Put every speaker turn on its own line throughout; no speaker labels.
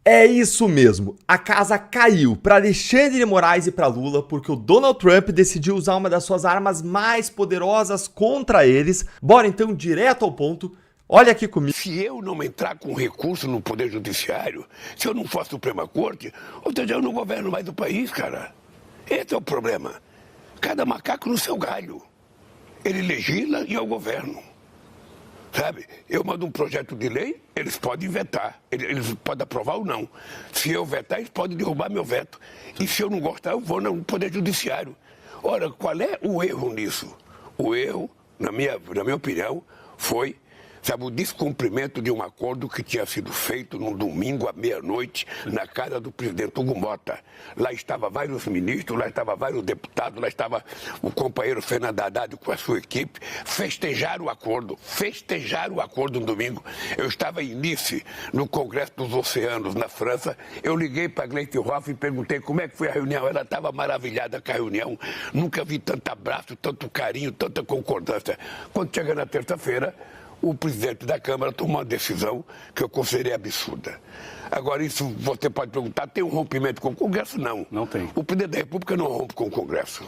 É isso mesmo, a casa caiu para Alexandre de Moraes e para Lula porque o Donald Trump decidiu usar uma das suas armas mais poderosas contra eles. Bora então direto ao ponto, olha aqui comigo.
Se eu não entrar com recurso no Poder Judiciário, se eu não for a Suprema Corte, ou seja, eu não governo mais do país, cara. Esse é o problema. Cada macaco no seu galho. Ele legisla e eu governo. Sabe, eu mando um projeto de lei, eles podem vetar, eles podem aprovar ou não. Se eu vetar, eles podem derrubar meu veto. E se eu não gostar, eu vou no Poder Judiciário. Ora, qual é o erro nisso? O erro, na minha opinião, foi, sabe, o descumprimento de um acordo que tinha sido feito num domingo à meia-noite na casa do presidente Hugo Mota. Lá estavam vários ministros, lá estavam vários deputados, lá estava o companheiro Fernando Haddad com a sua equipe. Festejaram o acordo no domingo. Eu estava em Nice, no Congresso dos Oceanos, na França. Eu liguei para a Gleisi Hoff e perguntei como é que foi a reunião. Ela estava maravilhada com a reunião. Nunca vi tanto abraço, tanto carinho, tanta concordância. Quando chega na terça-feira, o presidente da Câmara tomou uma decisão que eu considerei absurda. Agora, isso você pode perguntar, tem um rompimento com o Congresso? Não.
Não tem.
O presidente da República não rompe com o Congresso.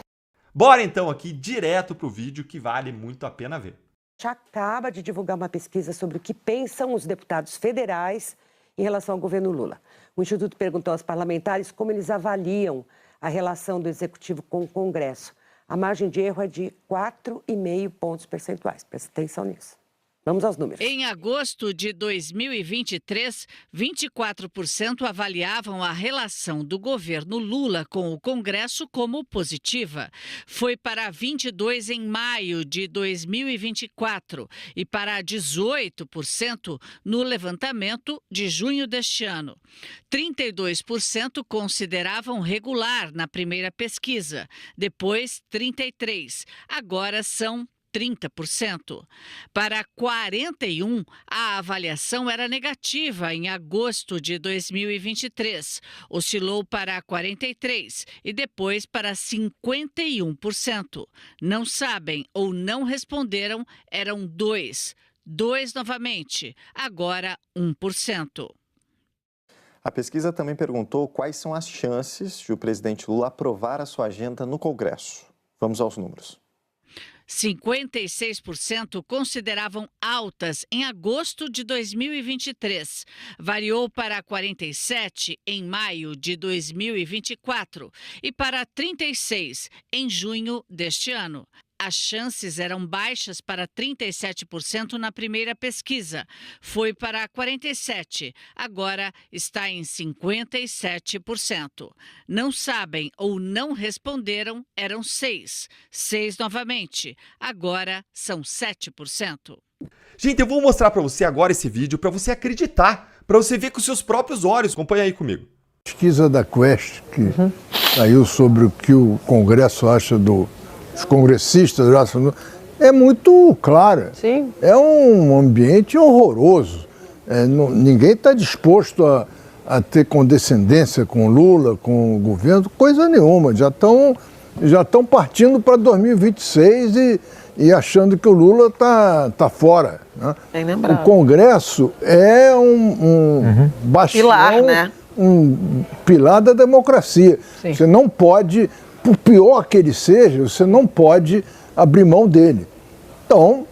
Bora então aqui direto pro vídeo que vale muito a pena ver.
Já acaba de divulgar uma pesquisa sobre o que pensam os deputados federais em relação ao governo Lula. O Instituto perguntou aos parlamentares como eles avaliam a relação do Executivo com o Congresso. A margem de erro é de 4,5 pontos percentuais. Presta atenção nisso. Vamos aos números.
Em agosto de 2023, 24% avaliavam a relação do governo Lula com o Congresso como positiva. Foi para 22% em maio de 2024 e para 18% no levantamento de junho deste ano. 32% consideravam regular na primeira pesquisa, depois 33%. Agora são 30%. Para 41%, a avaliação era negativa em agosto de 2023. Oscilou para 43% e depois para 51%. Não sabem ou não responderam eram 2%. 2% novamente, agora 1%.
A pesquisa também perguntou quais são as chances de o presidente Lula aprovar a sua agenda no Congresso. Vamos aos números.
56% consideravam altas em agosto de 2023. Variou para 47% em maio de 2024 e para 36% em junho deste ano. As chances eram baixas para 37% na primeira pesquisa. Foi para 47%. Agora está em 57%. Não sabem ou não responderam eram 6%. 6% novamente. Agora são 7%.
Gente, eu vou mostrar para você agora esse vídeo para você acreditar, para você ver com os seus próprios olhos. Acompanha aí comigo.
Pesquisa da Quest, que saiu sobre o que o Congresso acha dos congressistas, é muito clara.
Sim.
É um ambiente horroroso. Ninguém está disposto a ter condescendência com Lula, com o governo, coisa nenhuma. Já estão partindo para 2026 e achando que o Lula está fora. Né? O Congresso é um bastião,
pilar, né?
Um pilar da democracia. Sim. Você não pode, por pior que ele seja, você não pode abrir mão dele. Então,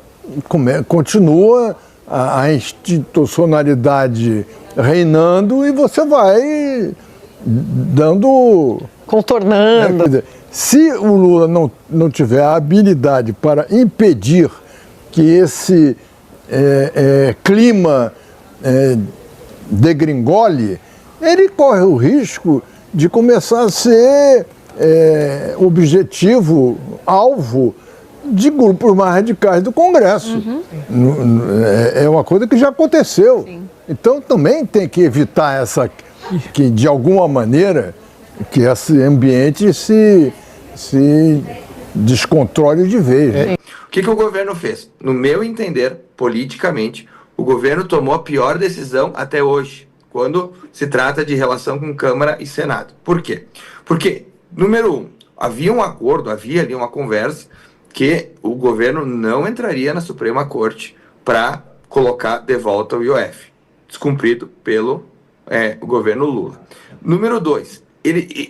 continua a institucionalidade reinando e você vai dando...
contornando.
Se o Lula não tiver a habilidade para impedir que esse clima degringole, ele corre o risco de começar a ser objetivo, alvo de grupos mais radicais do Congresso. É uma coisa que já aconteceu. Sim. Então também tem que evitar que de alguma maneira que esse ambiente se descontrole de vez.
O que o governo fez? No meu entender, politicamente, o governo tomou a pior decisão até hoje, quando se trata de relação com Câmara e Senado. Por quê? Porque, número um, havia ali uma conversa que o governo não entraria na Suprema Corte para colocar de volta o IOF, descumprido pelo o governo Lula. Número 2,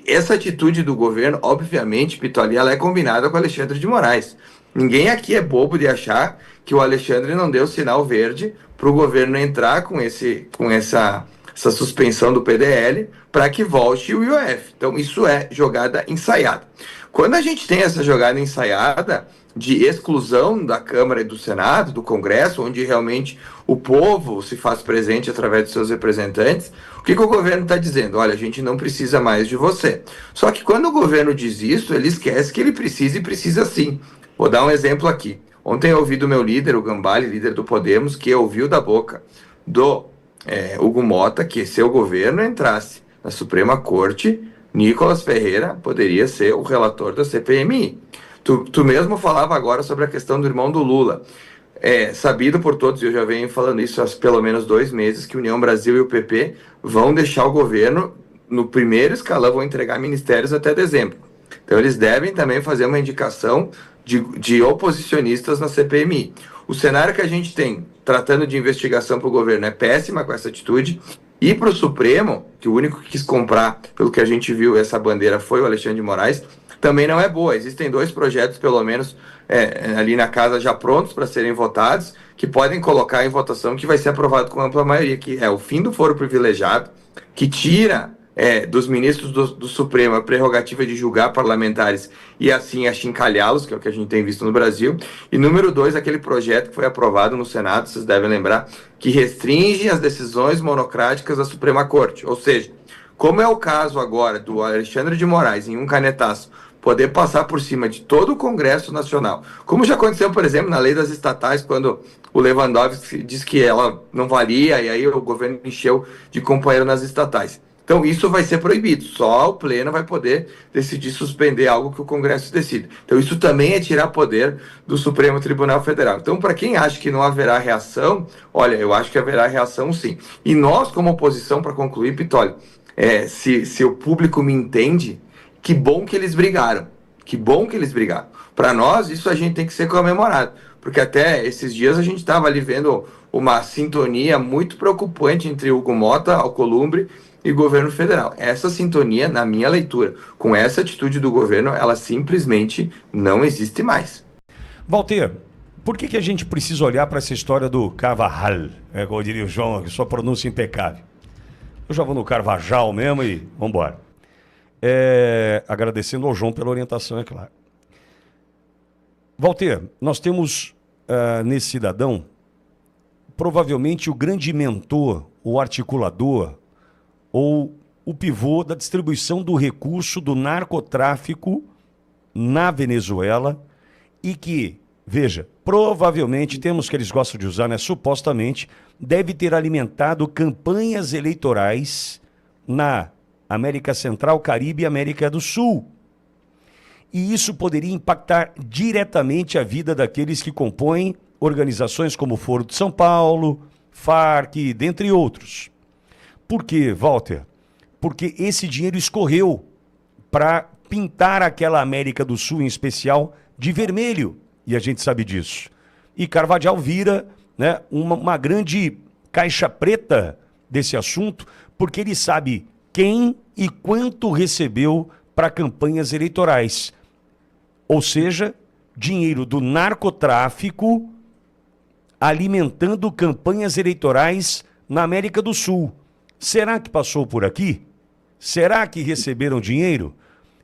essa atitude do governo, obviamente, Pitoli, ela é combinada com o Alexandre de Moraes. Ninguém aqui é bobo de achar que o Alexandre não deu sinal verde para o governo entrar com essa suspensão do PDL para que volte o IOF. Então, isso é jogada ensaiada. Quando a gente tem essa jogada ensaiada de exclusão da Câmara e do Senado, do Congresso, onde realmente o povo se faz presente através de seus representantes, o que o governo está dizendo? Olha, a gente não precisa mais de você. Só que quando o governo diz isso, ele esquece que ele precisa e precisa sim. Vou dar um exemplo aqui. Ontem eu ouvi do meu líder, o Gambale, líder do Podemos, que ouviu da boca do Hugo Mota que se o governo entrasse na Suprema Corte, Nicolas Ferreira poderia ser o relator da CPMI. Tu mesmo falava agora sobre a questão do irmão do Lula. É sabido por todos, e eu já venho falando isso há pelo menos 2 meses, que União Brasil e o PP vão deixar o governo no primeiro escalão, vão entregar ministérios até dezembro. Então eles devem também fazer uma indicação de oposicionistas na CPMI. O cenário que a gente tem, tratando de investigação para o governo, é péssima com essa atitude. E para o Supremo, que o único que quis comprar, pelo que a gente viu, essa bandeira foi o Alexandre de Moraes, também não é boa. Existem 2 projetos, pelo menos, ali na casa já prontos para serem votados, que podem colocar em votação que vai ser aprovado com ampla maioria, que é o fim do foro privilegiado, que tira dos ministros do Supremo a prerrogativa de julgar parlamentares e assim achincalhá-los, que é o que a gente tem visto no Brasil. E número 2, aquele projeto que foi aprovado no Senado, vocês devem lembrar, que restringe as decisões monocráticas da Suprema Corte. Ou seja, como é o caso agora do Alexandre de Moraes, em um canetaço, poder passar por cima de todo o Congresso Nacional, como já aconteceu, por exemplo, na lei das estatais, quando o Lewandowski disse que ela não valia, e aí o governo encheu de companheiro nas estatais. Então, isso vai ser proibido. Só o Pleno vai poder decidir suspender algo que o Congresso decide. Então, isso também é tirar poder do Supremo Tribunal Federal. Então, para quem acha que não haverá reação, olha, eu acho que haverá reação sim. E nós, como oposição, para concluir, Pitoli, se o público me entende, que bom que eles brigaram. Que bom que eles brigaram. Para nós, isso a gente tem que ser comemorado. Porque até esses dias a gente estava ali vendo uma sintonia muito preocupante entre Hugo Mota, Alcolumbre e governo federal. Essa sintonia, na minha leitura, com essa atitude do governo, ela simplesmente não existe mais.
Walter, por que a gente precisa olhar para essa história do Carvajal? Como diria o João, sua pronúncia impecável. Eu já vou no Carvajal mesmo e vamos embora. Agradecendo ao João pela orientação, é claro. Walter, nós temos nesse cidadão provavelmente o grande mentor, o articulador, ou o pivô da distribuição do recurso do narcotráfico na Venezuela e que, veja, provavelmente, temos que eles gostam de usar, né, supostamente, deve ter alimentado campanhas eleitorais na América Central, Caribe e América do Sul. E isso poderia impactar diretamente a vida daqueles que compõem organizações como o Foro de São Paulo, FARC, dentre outros. Por quê, Walter? Porque esse dinheiro escorreu para pintar aquela América do Sul, em especial, de vermelho. E a gente sabe disso. E Carvajal vira, né, uma grande caixa preta desse assunto, porque ele sabe quem e quanto recebeu para campanhas eleitorais. Ou seja, dinheiro do narcotráfico alimentando campanhas eleitorais na América do Sul. Será que passou por aqui? Será que receberam dinheiro?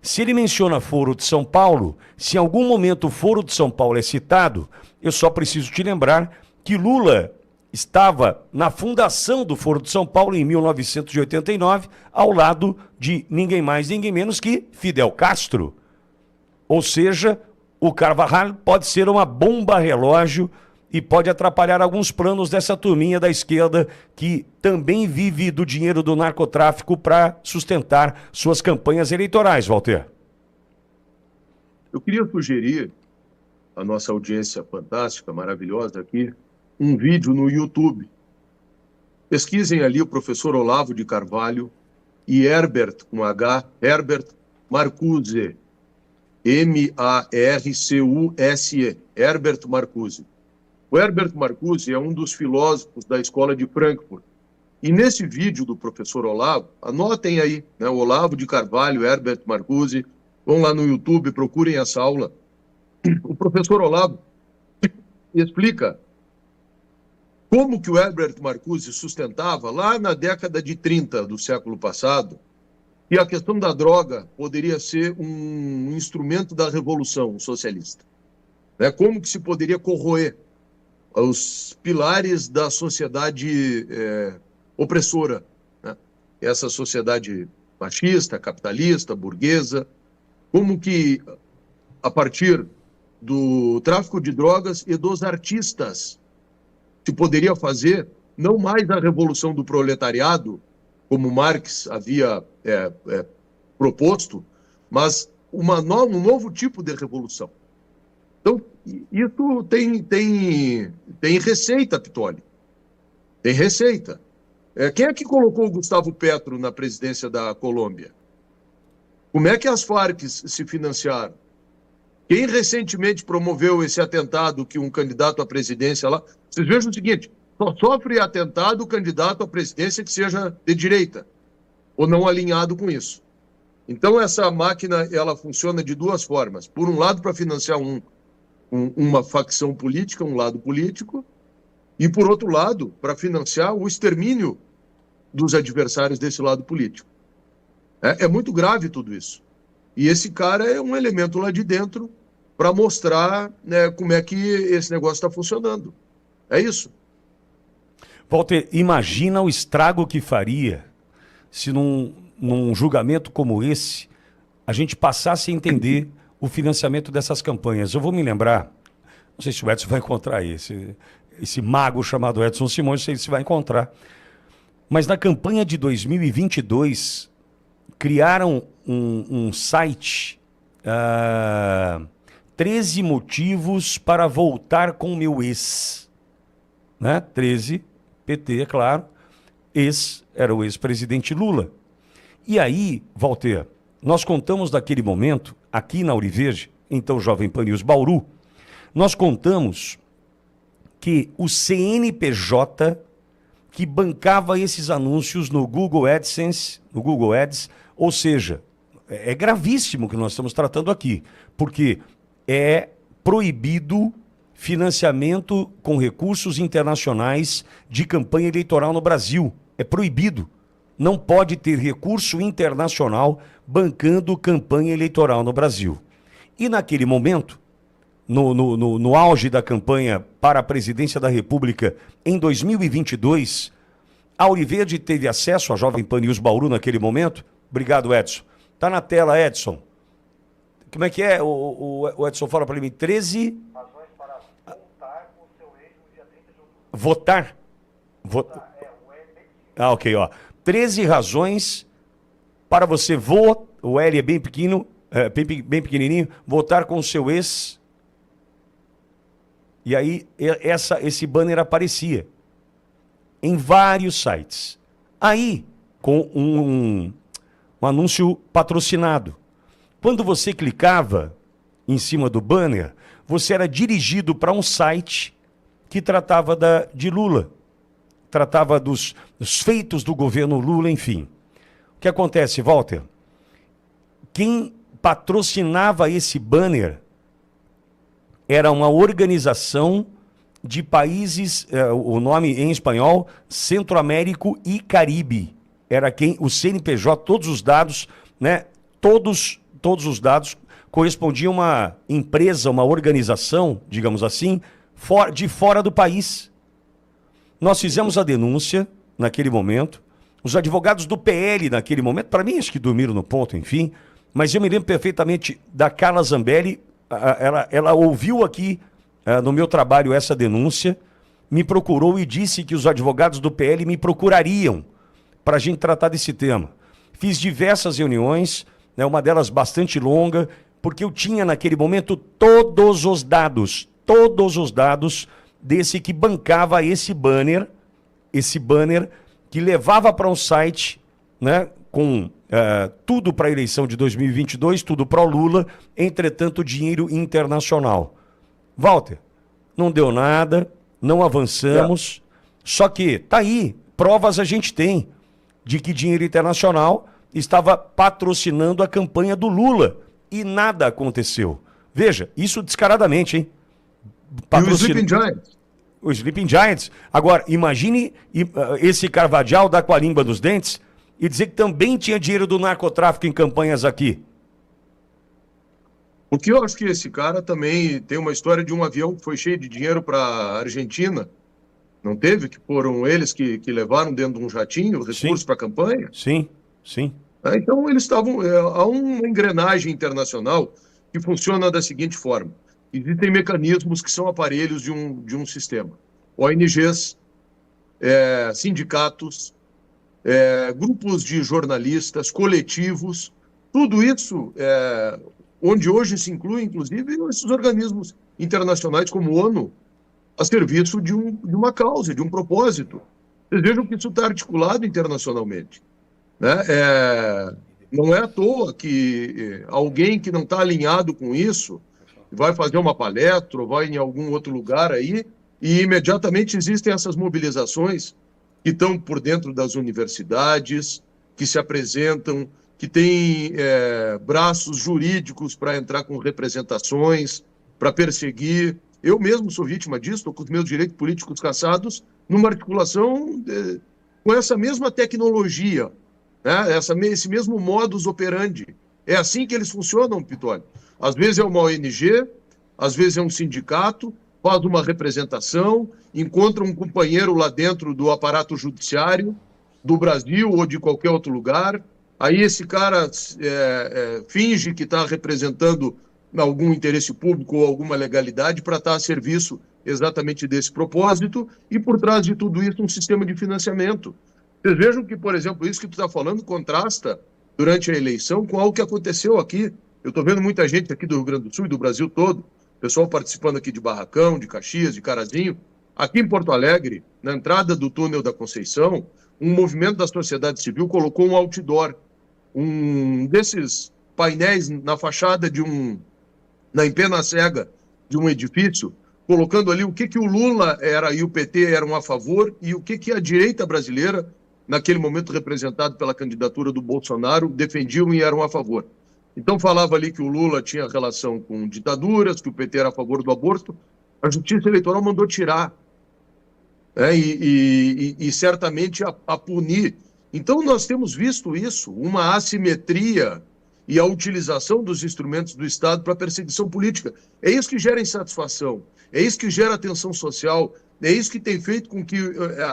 Se ele menciona Foro de São Paulo, se em algum momento o Foro de São Paulo é citado, eu só preciso te lembrar que Lula estava na fundação do Foro de São Paulo em 1989, ao lado de ninguém mais, ninguém menos que Fidel Castro. Ou seja, o Carvajal pode ser uma bomba relógio e pode atrapalhar alguns planos dessa turminha da esquerda que também vive do dinheiro do narcotráfico para sustentar suas campanhas eleitorais, Walter.
Eu queria sugerir à nossa audiência fantástica, maravilhosa aqui, um vídeo no YouTube. Pesquisem ali o professor Olavo de Carvalho e Herbert, com H, Herbert Marcuse, M-A-R-C-U-S-E, Herbert Marcuse. O Herbert Marcuse é um dos filósofos da escola de Frankfurt, E nesse vídeo do professor Olavo, anotem aí, né, Olavo de Carvalho, Herbert Marcuse, vão lá no YouTube, procurem essa aula. O professor Olavo explica como que o Herbert Marcuse sustentava, lá na década de 30 do século passado, que a questão da droga poderia ser um instrumento da revolução socialista. Né? Como que se poderia corroer os pilares da sociedade opressora, né? Essa sociedade machista, capitalista, burguesa, como que a partir do tráfico de drogas e dos artistas se poderia fazer não mais a revolução do proletariado, como Marx havia proposto, mas um novo tipo de revolução. Então, isso tem receita, Pittoli. Tem receita. Quem é que colocou o Gustavo Petro na presidência da Colômbia? Como é que as Farc se financiaram? Quem recentemente promoveu esse atentado que um candidato à presidência lá... Vocês vejam o seguinte, só sofre atentado o candidato à presidência que seja de direita, ou não alinhado com isso. Então, essa máquina, ela funciona de duas formas. Por um lado, para financiar uma facção política, um lado político, e, por outro lado, para financiar o extermínio dos adversários desse lado político. É muito grave tudo isso. E esse cara é um elemento lá de dentro para mostrar, né, como é que esse negócio está funcionando. É isso.
Walter, imagina o estrago que faria se num julgamento como esse a gente passasse a entender o financiamento dessas campanhas. Eu vou me lembrar, não sei se o Edson vai encontrar esse mago chamado Edson Simões, não sei se vai encontrar, mas na campanha de 2022 criaram um site, 13 motivos para voltar com meu ex, né? 13, PT, é claro, era o ex-presidente Lula. E aí, Walter, nós contamos daquele momento, aqui na Auriverde, então Jovem Pan News Bauru, nós contamos que o CNPJ que bancava esses anúncios no Google AdSense, no Google Ads, ou seja, é gravíssimo o que nós estamos tratando aqui, porque é proibido financiamento com recursos internacionais de campanha eleitoral no Brasil. É proibido. Não pode ter recurso internacional bancando campanha eleitoral no Brasil. E naquele momento, no auge da campanha para a presidência da República em 2022, a Auriverde teve acesso à Jovem Pan News Bauru naquele momento. Obrigado, Edson. Está na tela, Edson. Como é que é? O Edson fala para mim, 13... razões para voltar com o seu ex no dia 30 de outubro. Votar? Ok, ó. 13 razões para você o L é bem pequeno, bem pequenininho, votar com o seu ex. E aí esse banner aparecia em vários sites. Aí, com um anúncio patrocinado. Quando você clicava em cima do banner, você era dirigido para um site que tratava de Lula. Tratava dos feitos do governo Lula, enfim. O que acontece, Walter? Quem patrocinava esse banner era uma organização de países, o nome em espanhol, Centro-Américo e Caribe. Era o CNPJ, todos os dados, né? Todos os dados correspondiam a uma empresa, uma organização, digamos assim, de fora do país. Nós fizemos a denúncia naquele momento, os advogados do PL naquele momento, para mim acho que dormiram no ponto, enfim, mas eu me lembro perfeitamente da Carla Zambelli, ela ouviu aqui no meu trabalho essa denúncia, me procurou e disse que os advogados do PL me procurariam para a gente tratar desse tema. Fiz diversas reuniões, né, uma delas bastante longa, porque eu tinha naquele momento todos os dados desse que bancava esse banner que levava para um site, né, com tudo para a eleição de 2022, tudo para o Lula, entretanto dinheiro internacional. Walter, não deu nada, não avançamos, só que tá aí, provas a gente tem de que dinheiro internacional estava patrocinando a campanha do Lula e nada aconteceu. Veja, isso descaradamente, hein?
E o Sleeping Giants?
O Sleeping Giants. Agora, imagine esse Carvajal dar com a língua dos dentes e dizer que também tinha dinheiro do narcotráfico em campanhas aqui.
Porque eu acho que esse cara também tem uma história de um avião que foi cheio de dinheiro para a Argentina. Não teve? Que foram eles que levaram dentro de um jatinho recursos para a campanha?
Sim, sim.
Então, eles estavam... há uma engrenagem internacional que funciona da seguinte forma. Existem mecanismos que são aparelhos de um sistema. ONGs, sindicatos, grupos de jornalistas, coletivos, tudo isso, onde hoje se inclui, inclusive, esses organismos internacionais como a ONU, a serviço de uma causa, de um propósito. Vocês vejam que isso está articulado internacionalmente. Né? Não é à toa que alguém que não está alinhado com isso vai fazer uma palestra ou vai em algum outro lugar aí e imediatamente existem essas mobilizações que estão por dentro das universidades, que se apresentam, que têm braços jurídicos para entrar com representações, para perseguir. Eu mesmo sou vítima disso, estou com os meus direitos políticos cassados numa articulação com essa mesma tecnologia, né? Esse mesmo modus operandi. É assim que eles funcionam, Pitoli. Às vezes é uma ONG, às vezes é um sindicato, faz uma representação, encontra um companheiro lá dentro do aparato judiciário do Brasil ou de qualquer outro lugar. Aí esse cara finge que está representando algum interesse público ou alguma legalidade para estar a serviço exatamente desse propósito e por trás de tudo isso um sistema de financiamento. Vocês vejam que, por exemplo, isso que tu está falando contrasta durante a eleição com algo que aconteceu aqui. Eu estou vendo muita gente aqui do Rio Grande do Sul e do Brasil todo, pessoal participando aqui de Barracão, de Caxias, de Carazinho. Aqui em Porto Alegre, na entrada do túnel da Conceição, um movimento da sociedade civil colocou um outdoor, um desses painéis na fachada na empena cega de um edifício, colocando ali o que o Lula era e o PT eram a favor e o que a direita brasileira, naquele momento representado pela candidatura do Bolsonaro, defendiam e eram a favor. Então falava ali que o Lula tinha relação com ditaduras, que o PT era a favor do aborto. A Justiça Eleitoral mandou tirar, né? E certamente a punir. Então nós temos visto isso, uma assimetria e a utilização dos instrumentos do Estado para perseguição política. É isso que gera insatisfação, é isso que gera tensão social, é isso que tem feito com que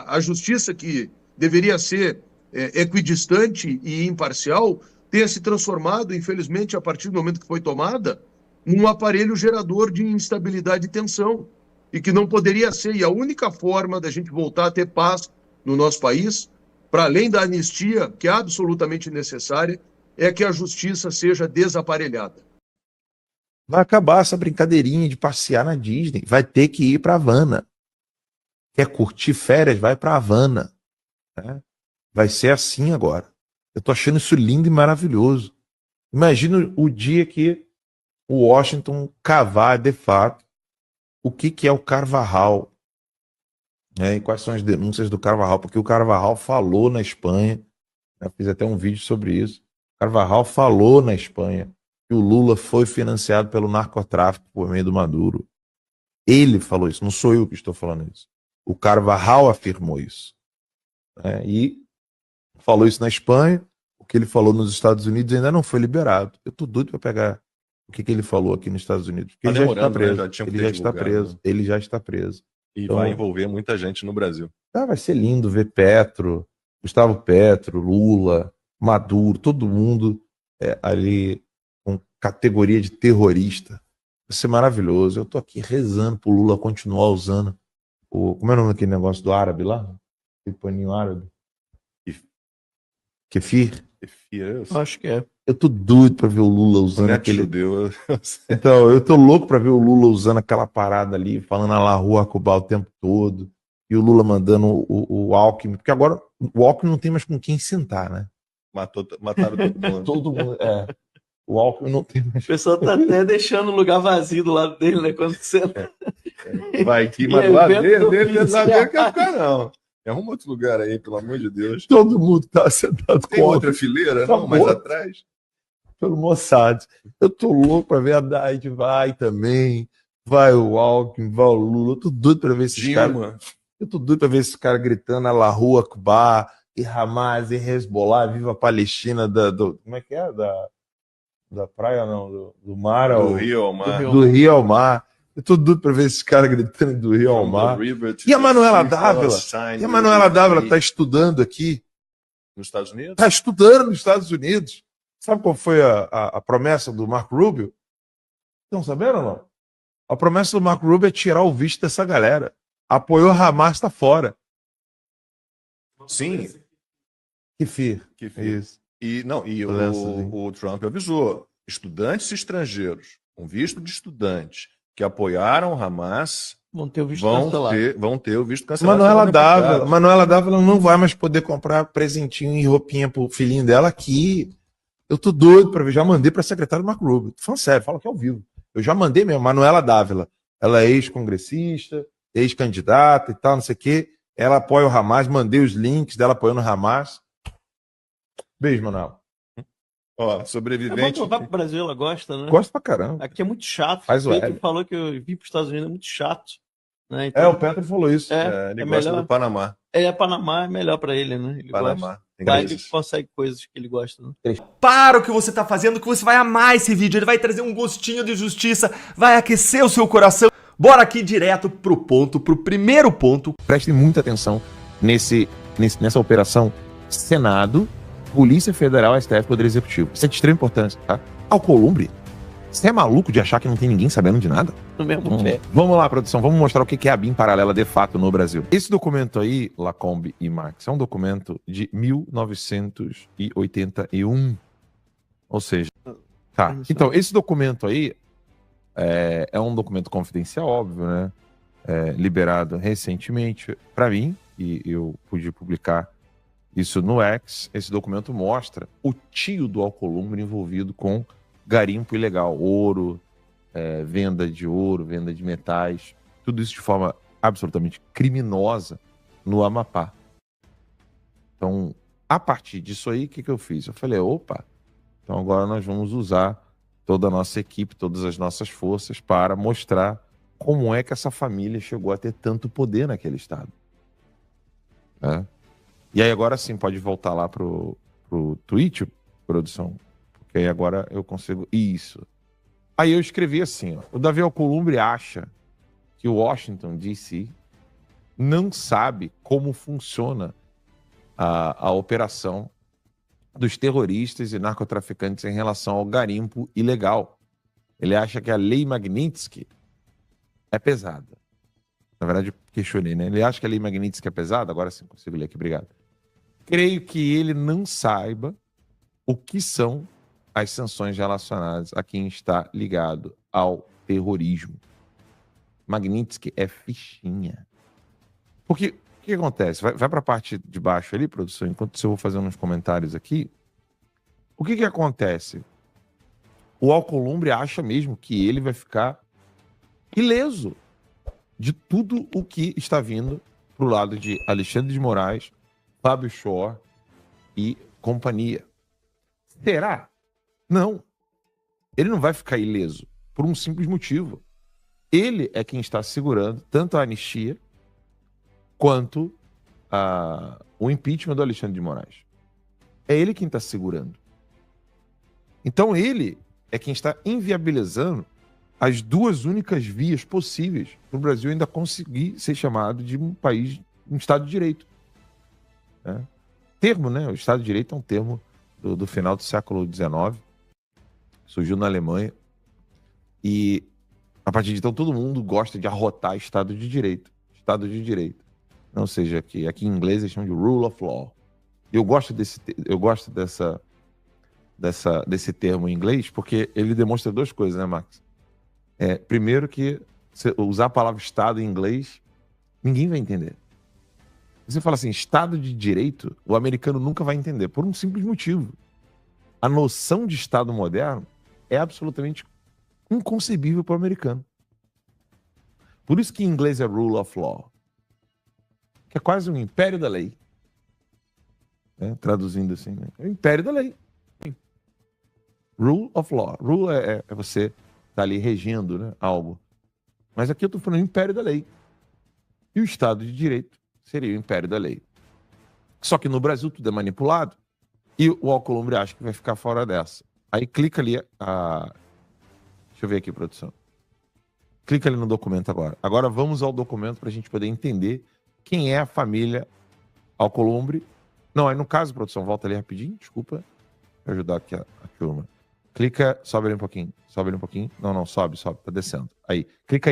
a justiça, que deveria ser equidistante e imparcial, tenha se transformado, infelizmente, a partir do momento que foi tomada, num aparelho gerador de instabilidade e tensão, e que não poderia ser. E a única forma da gente voltar a ter paz no nosso país, para além da anistia, que é absolutamente necessária, é que a justiça seja desaparelhada.
Vai acabar essa brincadeirinha de passear na Disney. Vai ter que ir para Havana. Quer curtir férias? Vai para Havana. Né? Vai ser assim agora. Eu tô achando isso lindo e maravilhoso. Imagina o dia que o Washington cavar, de fato, o que é o Carvajal, né? E quais são as denúncias do Carvajal, porque o Carvajal falou na Espanha, né? Fiz até um vídeo sobre isso. O Carvajal falou na Espanha que o Lula foi financiado pelo narcotráfico por meio do Maduro. Ele falou isso, não sou eu que estou falando isso. O Carvajal afirmou isso, né? E falou isso na Espanha. O que ele falou nos Estados Unidos ainda não foi liberado. Eu tô doido para pegar o que ele falou aqui nos Estados Unidos. Porque ele já está preso.
Né? Já
ele já está preso. Né? Ele já está preso.
E então, vai envolver muita gente no Brasil.
Vai ser lindo ver Petro, Gustavo Petro, Lula, Maduro, todo mundo ali com categoria de terrorista. Vai ser maravilhoso. Eu tô aqui rezando pro Lula continuar usando como é o nome daquele negócio do árabe lá? Aquele paninho árabe. Kefir?
Acho que é.
Eu tô doido pra ver o Lula usando aquele...
Judeu.
Então, eu tô louco pra ver o Lula usando aquela parada ali, falando a La Rua Cuba o tempo todo, e o Lula mandando o Alckmin, porque agora o Alckmin não tem mais com quem sentar, né?
Mataram todo mundo.
Todo mundo, O Alckmin não tem mais...
O pessoal tá até deixando o lugar vazio do lado dele, né? Quando você...
Vai que, mas lá dele não quer ficar, não. Arruma outro lugar aí, pelo amor de Deus.
Todo mundo tá sentado
Tem
com
outra fileira,
Tá
não? Mais
morto.
atrás?
Pelo Mossad. Eu tô louco pra ver a Haddad, vai também. Vai o Alckmin, vai o Lula. Eu tô doido pra ver esses caras.
Dilma.
Eu tô doido pra ver esses caras gritando Allahu Akbar, e Hamas, e Hezbollah, viva a Palestina como é que é? Da praia, não, do mar
Do Rio ao Mar.
Do Rio ao Mar. Eu tô doido pra ver esses caras gritando do Rio ao
From
Mar.
the river to
E a
the
Manuela
sea,
Dávila?
Palestine,
E a Manuela Dávila
will
tá
be
estudando aqui.
nos Estados Unidos?
Tá estudando nos Estados Unidos. Sabe qual foi a promessa do Marco Rubio? Estão sabendo ou não? A promessa do Marco Rubio é tirar o visto dessa galera. Apoiou Hamas, tá fora.
Sim.
Que fio.
Que fio.
Isso.
E
Lençozinho.
o Trump avisou: estudantes estrangeiros com visto de estudante que apoiaram o Hamas
Vão ter o visto cancelado.
vão ter o visto cancelado.
Manuela Dávila não vai mais poder comprar presentinho e roupinha pro filhinho dela aqui. Eu tô doido pra ver. Já mandei pra secretária do Marco Rubio. Tô falando sério, fala que é ao vivo. Eu já mandei mesmo. Manuela Dávila. Ela é ex-congressista, ex-candidata e tal, não sei o quê. Ela apoia o Hamas. Mandei os links dela apoiando o Hamas. Beijo, Manuela.
Ó,
É bom
sobrevivente.
que eu vá pro Brasil, ela gosta, né?
Gosto pra caramba.
Aqui é muito chato.
Faz o
Pedro
L.
falou que eu vim para os Estados Unidos é muito chato. Né? Então,
O Petro falou isso.
Ele gosta
melhor.
do Panamá.
Panamá é melhor para ele, né? Ele
Panamá.
gosta.
Tem
Lá ele
coisas.
consegue coisas que ele gosta. Né?
Para o que você tá fazendo, que você vai amar esse vídeo. Ele vai trazer um gostinho de justiça, vai aquecer o seu coração. Bora aqui direto pro ponto, pro primeiro ponto.
Prestem muita atenção nessa operação Senado, Polícia Federal, STF, Poder Executivo. Isso é de extrema importância, tá? Alcolumbre, você é maluco de achar que não tem ninguém sabendo de nada?
No mesmo pé.
Vamos lá, produção, vamos mostrar o que é a BIM paralela de fato no Brasil. Esse documento aí, Lacombe e Marx, é um documento de 1981. Ou seja, tá. Então, esse documento aí é um documento confidencial, óbvio, né? Liberado recentemente para mim, e eu pude publicar isso no X. Esse documento mostra o tio do Alcolumbre envolvido com garimpo ilegal, ouro, venda de ouro, venda de metais, tudo isso de forma absolutamente criminosa no Amapá. Então, a partir disso aí, o que eu fiz? Eu falei, opa, então agora nós vamos usar toda a nossa equipe, todas as nossas forças para mostrar como é que essa família chegou a ter tanto poder naquele estado. Né? E aí agora sim, pode voltar lá pro tweet, produção, porque aí agora eu consigo... Isso. Aí eu escrevi assim, ó, o Davi Alcolumbre acha que o Washington DC não sabe como funciona a operação dos terroristas e narcotraficantes em relação ao garimpo ilegal. Ele acha que a lei Magnitsky é pesada. Na verdade, questionei, né? Ele acha que a lei Magnitsky é pesada? Agora sim, consigo ler aqui, obrigado. Creio que ele não saiba o que são as sanções relacionadas a quem está ligado ao terrorismo. Magnitsky é fichinha. Porque o que acontece? Vai para a parte de baixo ali, produção, enquanto eu vou fazendo uns comentários aqui. O que acontece? O Alcolumbre acha mesmo que ele vai ficar ileso de tudo o que está vindo pro lado de Alexandre de Moraes, Fábio Shor e companhia. Será? Não. Ele não vai ficar ileso por um simples motivo. Ele é quem está segurando tanto a anistia quanto o impeachment do Alexandre de Moraes. É ele quem está segurando. Então ele é quem está inviabilizando as duas únicas vias possíveis para o Brasil ainda conseguir ser chamado de um país, um Estado de Direito. Né? Termo, né? O Estado de Direito é um termo do final do século XIX, surgiu na Alemanha, e a partir de então todo mundo gosta de arrotar Estado de Direito. Estado de Direito. Ou seja, que aqui em inglês eles chamam de rule of law. Eu gosto desse termo em inglês porque ele demonstra duas coisas, né, Max? Primeiro que usar a palavra Estado em inglês, ninguém vai entender. Você fala assim, Estado de Direito, o americano nunca vai entender, por um simples motivo. A noção de Estado moderno é absolutamente inconcebível para o americano. Por isso que em inglês é rule of law. que é quase um império da lei. Né? Traduzindo assim, né? É o império da lei. Rule of law. Rule é você estar ali regendo, né, algo. Mas aqui eu estou falando império da lei. E o Estado de Direito seria o império da lei. Só que no Brasil tudo é manipulado e o Alcolumbre acha que vai ficar fora dessa. Aí clica ali Deixa eu ver aqui, produção. Clica ali no documento agora. Agora vamos ao documento para a gente poder entender quem é a família Alcolumbre. Não, aí no caso, produção, volta ali rapidinho, desculpa. Vou ajudar aqui a turma. Clica, sobe ali um pouquinho, sobe ali um pouquinho. Não, sobe, tá descendo. Aí, clica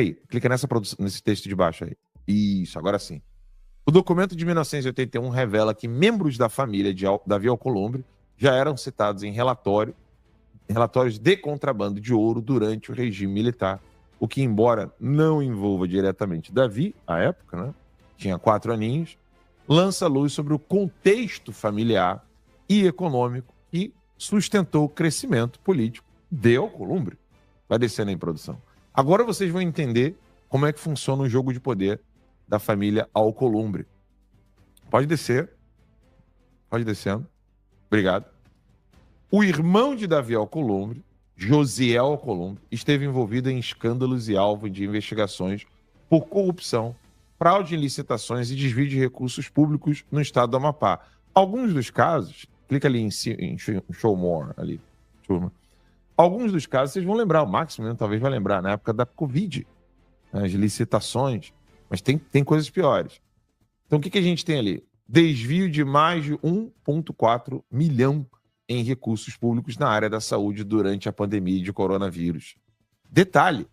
nesse texto de baixo aí. Isso, agora sim. O documento de 1981 revela que membros da família de Davi Alcolumbre já eram citados em relatórios de contrabando de ouro durante o regime militar, o que, embora não envolva diretamente Davi, à época, né, tinha 4 aninhos, lança luz sobre o contexto familiar e econômico que sustentou o crescimento político de Alcolumbre. Vai descendo aí, produção. Agora vocês vão entender como é que funciona o jogo de poder da família Alcolumbre. Pode descer. Pode descendo. Obrigado. O irmão de Davi Alcolumbre, Josiel Alcolumbre, esteve envolvido em escândalos e alvo de investigações por corrupção, fraude em licitações e desvio de recursos públicos no estado do Amapá. Alguns dos casos, clica ali em Show More, ali, turma. Alguns dos casos vocês vão lembrar, o Máximo talvez vai lembrar, na época da Covid, as licitações, mas tem coisas piores. Então o que a gente tem ali? Desvio de mais de 1,4 milhão em recursos públicos na área da saúde durante a pandemia de coronavírus. Detalhe,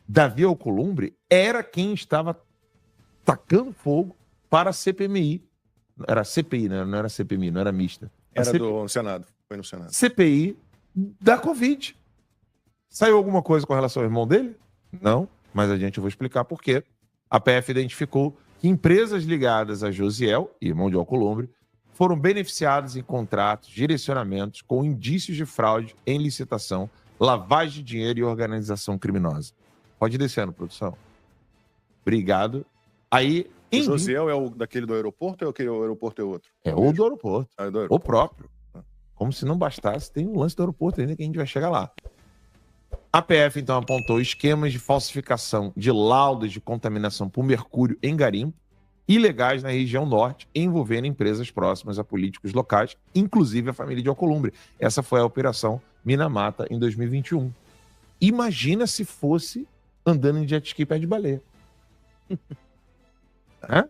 Davi Alcolumbre era quem estava tacando fogo para a CPMI. Era CPI, né? Não era CPMI, não era mista.
Era do Senado, foi no Senado.
CPI da Covid. Saiu alguma coisa com relação ao irmão dele? Não, mas eu vou explicar por quê. A PF identificou que empresas ligadas a Josiel, irmão de Alcolumbre, foram beneficiadas em contratos, direcionamentos com indícios de fraude em licitação, lavagem de dinheiro e organização criminosa. Pode ir descendo, produção. Obrigado. Aí,
o Josiel é o daquele do aeroporto ou aquele do aeroporto é outro?
É o do aeroporto.
Ah, é do aeroporto.
O próprio. Como se não bastasse, tem um lance do aeroporto ainda que a gente vai chegar lá. A PF, então, apontou esquemas de falsificação de laudos de contaminação por mercúrio em garimpo ilegais na região norte, envolvendo empresas próximas a políticos locais, inclusive a família de Alcolumbre. Essa foi a Operação Minamata em 2021. Imagina se fosse andando em jet ski pé de baleia.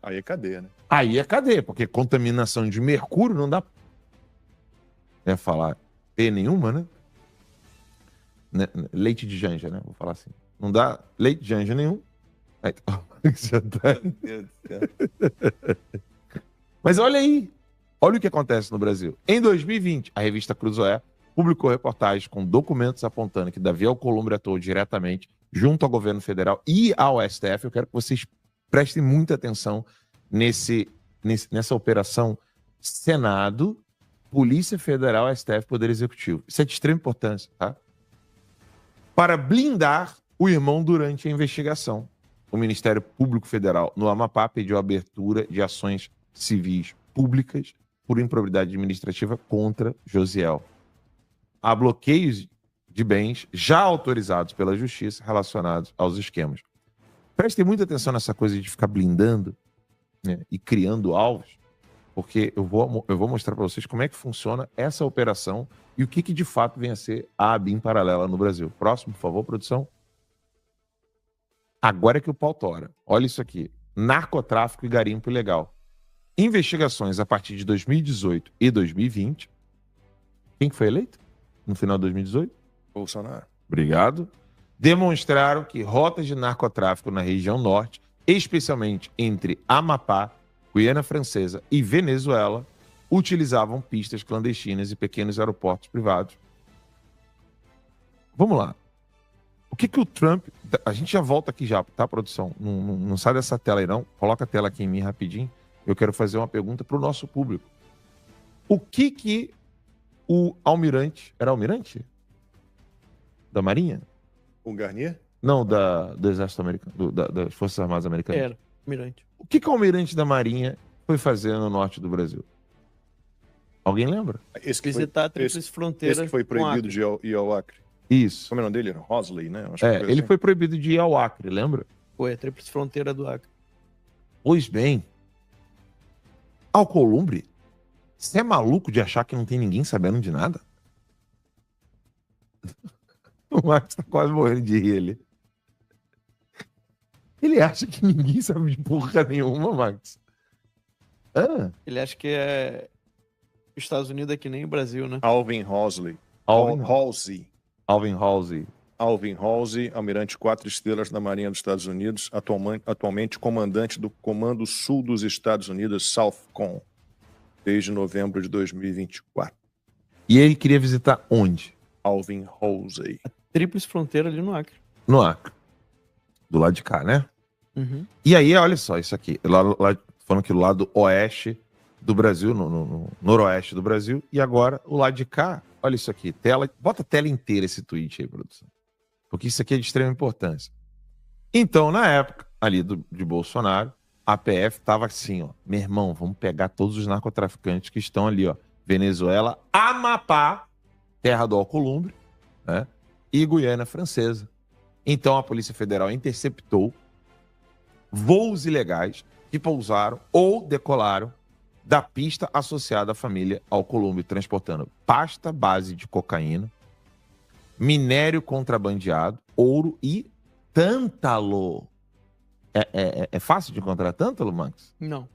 Aí é cadeia, né?
Aí é cadeia, porque contaminação de mercúrio não dá... É falar P nenhuma, né? Leite de janja, né? Vou falar assim. Não dá leite de janja nenhum. Aí, Meu Deus do céu. Mas olha aí. Olha o que acontece no Brasil. Em 2020, a revista Cruzoé publicou reportagens com documentos apontando que Davi Alcolumbre atuou diretamente junto ao governo federal e ao STF. Eu quero que vocês prestem muita atenção nessa operação Senado, Polícia Federal, STF, Poder Executivo. Isso é de extrema importância, tá? Para blindar o irmão durante a investigação. O Ministério Público Federal no Amapá pediu a abertura de ações civis públicas por improbidade administrativa contra Josiel. Há bloqueios de bens já autorizados pela Justiça relacionados aos esquemas. Prestem muita atenção nessa coisa de ficar blindando, né, e criando alvos, porque eu vou mostrar para vocês como é que funciona essa operação e o que de fato vem a ser a ABIN paralela no Brasil. Próximo, por favor, produção. Agora é que o pau tora. Olha isso aqui. Narcotráfico e garimpo ilegal. Investigações a partir de 2018 e 2020. Quem que foi eleito no final de 2018?
Bolsonaro.
Obrigado. Demonstraram que rotas de narcotráfico na região norte, especialmente entre Amapá, Guiana Francesa e Venezuela, utilizavam pistas clandestinas e pequenos aeroportos privados. Vamos lá. O que o Trump... A gente já volta aqui já, tá, produção? Não sai dessa tela aí, não. Coloca a tela aqui em mim rapidinho. Eu quero fazer uma pergunta para o nosso público. O que o almirante... Era almirante? Da Marinha?
O Garnier?
Não, do Exército Americano, das Forças Armadas Americanas.
Almirante.
O que o almirante da Marinha foi fazer no norte do Brasil? Alguém lembra?
Esse que foi,
Visitar a Tríplice Fronteira.
esse que foi
com
proibido
Acre.
de ir ao Acre.
Isso.
Como é o nome dele? Era Hosley, né? Acho que
Ele
assim.
foi proibido de ir ao Acre, lembra?
Foi a Tríplice Fronteira do Acre.
Pois bem, Alcolumbre, você é maluco de achar que não tem ninguém sabendo de nada? O Marcos tá quase morrendo de rir ali. Ele acha que ninguém sabe de porra nenhuma, Marcos.
Ele acha que os Estados Unidos é que nem o Brasil, né?
Alvin Hosley.
Alvin
Halsey.
Alvin Halsey.
Alvin Halsey, almirante 4 estrelas da Marinha dos Estados Unidos, atualmente comandante do Comando Sul dos Estados Unidos, SOUTHCOM, desde novembro de 2024.
E ele queria visitar onde?
Alvin Halsey.
Tríplice Fronteira ali no Acre.
No Acre. Do lado de cá, né?
Uhum.
E aí, olha só, isso aqui. Lá, falando que do lado oeste do Brasil, no noroeste do Brasil. E agora, o lado de cá, olha isso aqui. Bota a tela inteira esse tweet aí, produção. Porque isso aqui é de extrema importância. Então, na época ali de Bolsonaro, a PF tava assim, ó. Meu irmão, vamos pegar todos os narcotraficantes que estão ali, ó. Venezuela, Amapá, terra do Alcolumbre, né? E Guiana Francesa. Então a Polícia Federal interceptou voos ilegais que pousaram ou decolaram da pista associada à família Alcolumbre, transportando pasta base de cocaína, minério contrabandeado, ouro e tântalo. É fácil de encontrar tântalo, Max?
Não.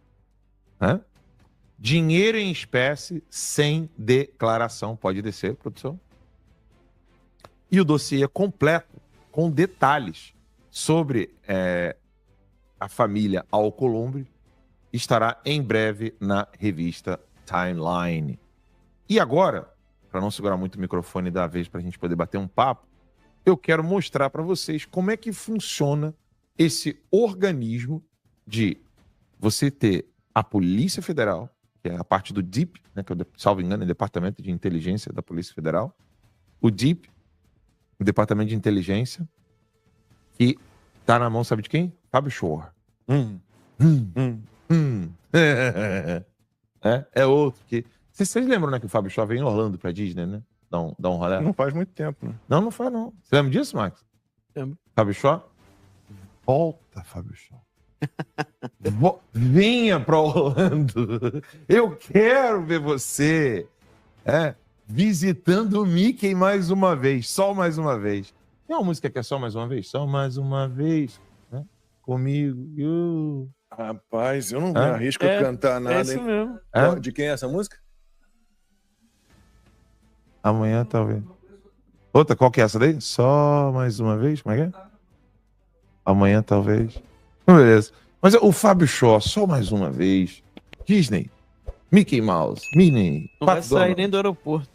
Dinheiro em espécie sem declaração. Pode descer, produção. E o dossiê completo, com detalhes sobre a família Alcolumbre, estará em breve na revista Timeline. E agora, para não segurar muito o microfone da vez para a gente poder bater um papo, eu quero mostrar para vocês como é que funciona esse organismo de você ter a Polícia Federal, que é a parte do DIP, né, que é, salvo engano, é o Departamento de Inteligência da Polícia Federal, o DIP, o Departamento de Inteligência, que tá na mão, sabe de quem? Fábio Shore. É outro que... Vocês lembram, né, que o Fábio Shore veio em Orlando pra Disney, né? Dá um rolê.
Não faz muito tempo, né?
Não faz, não. Você lembra disso, Max?
Lembro.
Fábio Shore? Volta, Fábio Shore. Venha pra Orlando. Eu quero ver você visitando o Mickey mais uma vez. Só mais uma vez. Tem uma música que é só mais uma vez? Só mais uma vez, né? Comigo.
Rapaz, eu não me arrisco a cantar nada,
É isso
hein?
mesmo.
De quem é essa música?
Amanhã, talvez. Outra, qual que é essa daí? Só mais uma vez? Como é que é? Amanhã, talvez. Beleza. Mas o Fábio Shore, só mais uma vez. Disney. Mickey Mouse. Minnie.
Não vai
Pato
sair
Donald.
nem do aeroporto.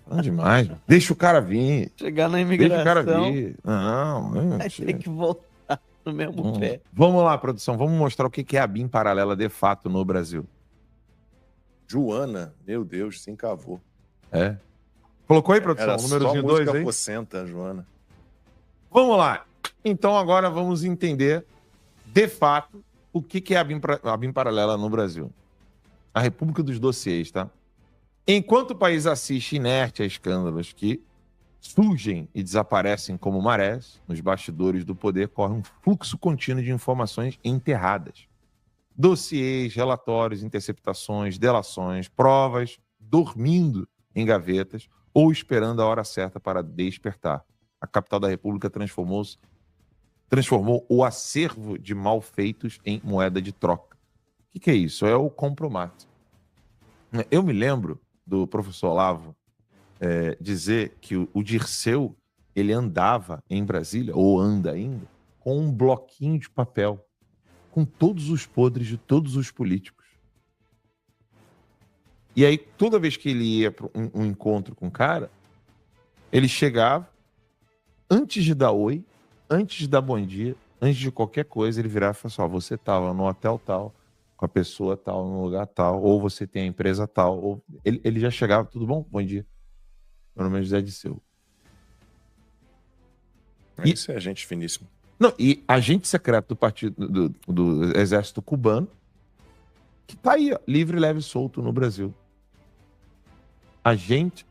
Não demais. Mano. Deixa o cara vir.
Chegar na
Deixa
imigração.
o cara vir. Não.
Vai ter que voltar no mesmo pé.
Vamos lá, produção. Vamos mostrar o que é a BIM paralela de fato no Brasil.
Joana, meu Deus, se encavou.
Colocou aí, produção?
Era
O númerozinho 2
música
aí?
pocenta, Joana.
Vamos lá. Então agora vamos entender, de fato, o que é a BIM paralela no Brasil. A República dos Dossiês, tá? Enquanto o país assiste inerte a escândalos que surgem e desaparecem como marés, nos bastidores do poder corre um fluxo contínuo de informações enterradas. Dossiês, relatórios, interceptações, delações, provas, dormindo em gavetas ou esperando a hora certa para despertar. A capital da República transformou o acervo de malfeitos em moeda de troca. O que é isso? É o compromato. Eu me lembro do professor Olavo dizer que o Dirceu ele andava em Brasília, ou anda ainda, com um bloquinho de papel com todos os podres de todos os políticos. E aí, toda vez que ele ia para um encontro com o cara, ele chegava, antes de dar oi, antes de dar bom dia, antes de qualquer coisa, ele virava e falava assim, você estava no hotel tal, com a pessoa tal, no lugar tal, ou você tem a empresa tal, ou... Ele já chegava, tudo bom? Bom dia. Meu nome é José Disseu.
Isso é gente finíssima.
Não, e agente secreto do partido do exército cubano, que tá aí, ó, livre, leve e solto no Brasil. Agente,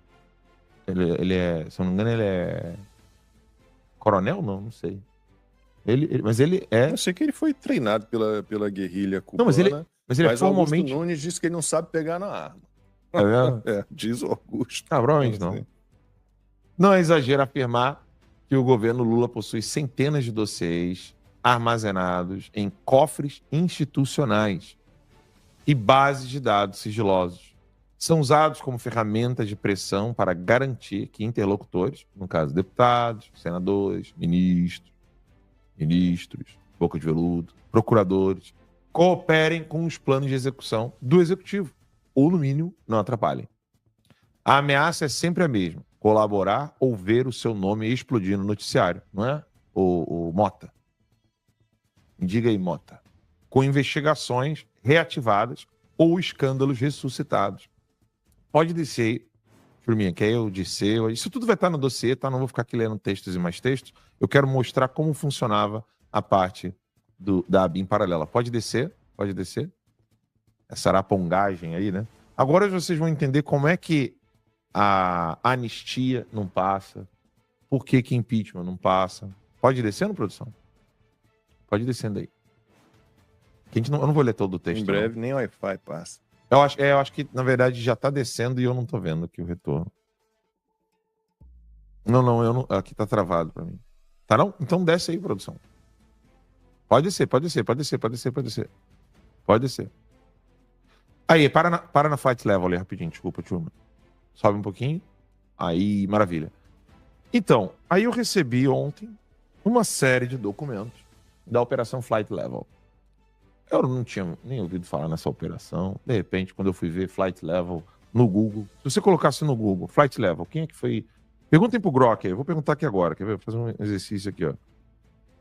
ele é, se eu não me engano, ele é coronel? Não sei. Mas ele é...
Eu sei que ele foi treinado pela guerrilha cubana,
Não, mas ele é formalmente...
Augusto Nunes disse que ele não sabe pegar na arma.
É mesmo?
Diz o Augusto.
Ah, provavelmente não. Não é exagero afirmar que o governo Lula possui centenas de dossiês armazenados em cofres institucionais e bases de dados sigilosos. São usados como ferramentas de pressão para garantir que interlocutores, no caso deputados, senadores, ministros, boca de veludo, procuradores, cooperem com os planos de execução do executivo, ou, no mínimo, não atrapalhem. A ameaça é sempre a mesma: colaborar ou ver o seu nome explodir no noticiário, não é? O Mota. Diga aí, Mota. Com investigações reativadas ou escândalos ressuscitados. Pode descer aí, turminha, quer eu descer? Isso tudo vai estar no dossiê, tá? Não vou ficar aqui lendo textos e mais textos. Eu quero mostrar como funcionava a parte da ABIN paralela. Pode descer? Pode descer? Essa arapongagem aí, né? Agora vocês vão entender como é que a anistia não passa, por que impeachment não passa. Pode descer, produção? Pode ir descendo aí. Eu não vou ler todo o texto.
Em breve, nem Wi-Fi passa.
Eu acho que, na verdade, já tá descendo e eu não tô vendo aqui o retorno. Não, aqui tá travado pra mim. Tá não? Então desce aí, produção. Pode descer. Pode descer. Aí, para na flight level ali rapidinho, desculpa, turma. Sobe um pouquinho. Aí, maravilha. Então, aí eu recebi ontem uma série de documentos da Operação Flight Level. Eu não tinha nem ouvido falar nessa operação. De repente, quando eu fui ver Flight Level no Google, se você colocasse no Google Flight Level, quem é que foi? Perguntem pro Grok aí, eu vou perguntar aqui agora, quer ver? Vou fazer um exercício aqui, ó.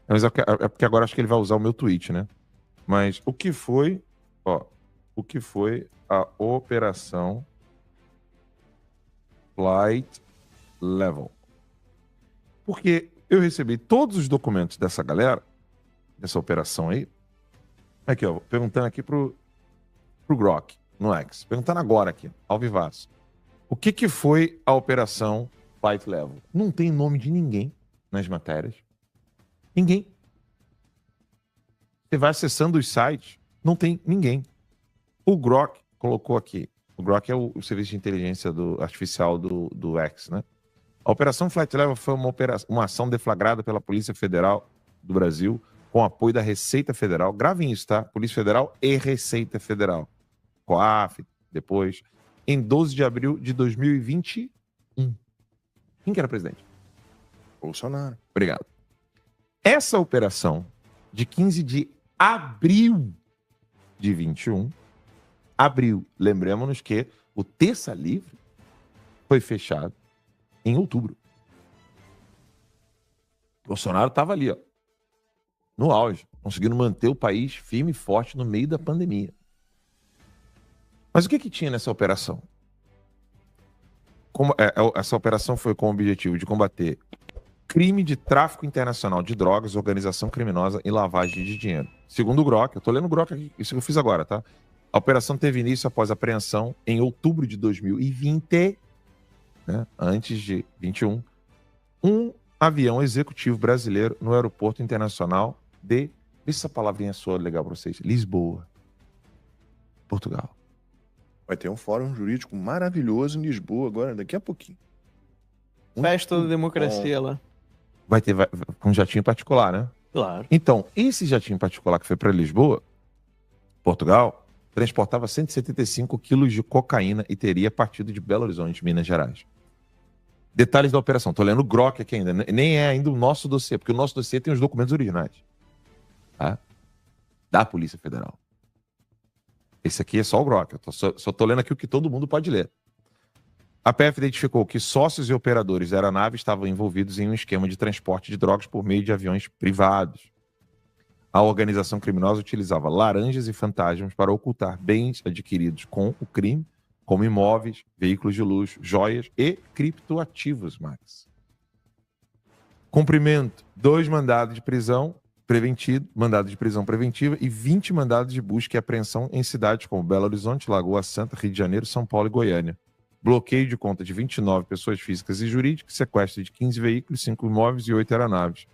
Mas é porque agora acho que ele vai usar o meu tweet, né? Mas o que foi a Operação Flight Level? Porque eu recebi todos os documentos dessa galera, dessa operação aí. Aqui, ó, perguntando aqui pro Grok, no X. Perguntando agora aqui, ao vivaço. O que foi a Operação Flight Level? Não tem nome de ninguém nas matérias. Ninguém. Você vai acessando os sites, não tem ninguém. O Grok colocou aqui. O Grok é o serviço de inteligência artificial do X, né? A Operação Flight Level foi uma ação deflagrada pela Polícia Federal do Brasil com apoio da Receita Federal. Gravem isso, tá? Polícia Federal e Receita Federal. COAF, depois. Em 12 de abril de 2021. Quem que era presidente?
Bolsonaro.
Obrigado. Essa operação, de 15 de abril de 21, lembremos-nos que o Terça Livre foi fechado em outubro. Bolsonaro estava ali, ó, no auge, conseguindo manter o país firme e forte no meio da pandemia. Mas o que tinha nessa operação? Essa operação foi com o objetivo de combater crime de tráfico internacional de drogas, organização criminosa e lavagem de dinheiro. Segundo o Grok, eu tô lendo o Grok aqui, isso que eu fiz agora, tá? A operação teve início após a apreensão em outubro de 2020, né, antes de 21, um avião executivo brasileiro no aeroporto internacional de... Vê se essa palavrinha soa legal para vocês. Lisboa, Portugal.
Vai ter um fórum jurídico maravilhoso em Lisboa agora, daqui a pouquinho.
Festa da democracia lá.
Vai ter com um jatinho particular, né?
Claro.
Então, esse jatinho particular que foi para Lisboa, Portugal, transportava 175 quilos de cocaína e teria partido de Belo Horizonte, Minas Gerais. Detalhes da operação. Tô lendo o Grok aqui ainda. Nem é ainda o nosso dossiê, porque o nosso dossiê tem os documentos originais. Tá? Da Polícia Federal. Esse aqui é só o Grok. Eu só tô lendo aqui o que todo mundo pode ler. A PF identificou que sócios e operadores da aeronave estavam envolvidos em um esquema de transporte de drogas por meio de aviões privados. A organização criminosa utilizava laranjas e fantasmas para ocultar bens adquiridos com o crime, como imóveis, veículos de luxo, joias e criptoativos, Max. Cumprimento 2 mandados de prisão preventiva e 20 mandados de busca e apreensão em cidades como Belo Horizonte, Lagoa Santa, Rio de Janeiro, São Paulo e Goiânia. Bloqueio de conta de 29 pessoas físicas e jurídicas, sequestro de 15 veículos, 5 imóveis e 8 aeronaves.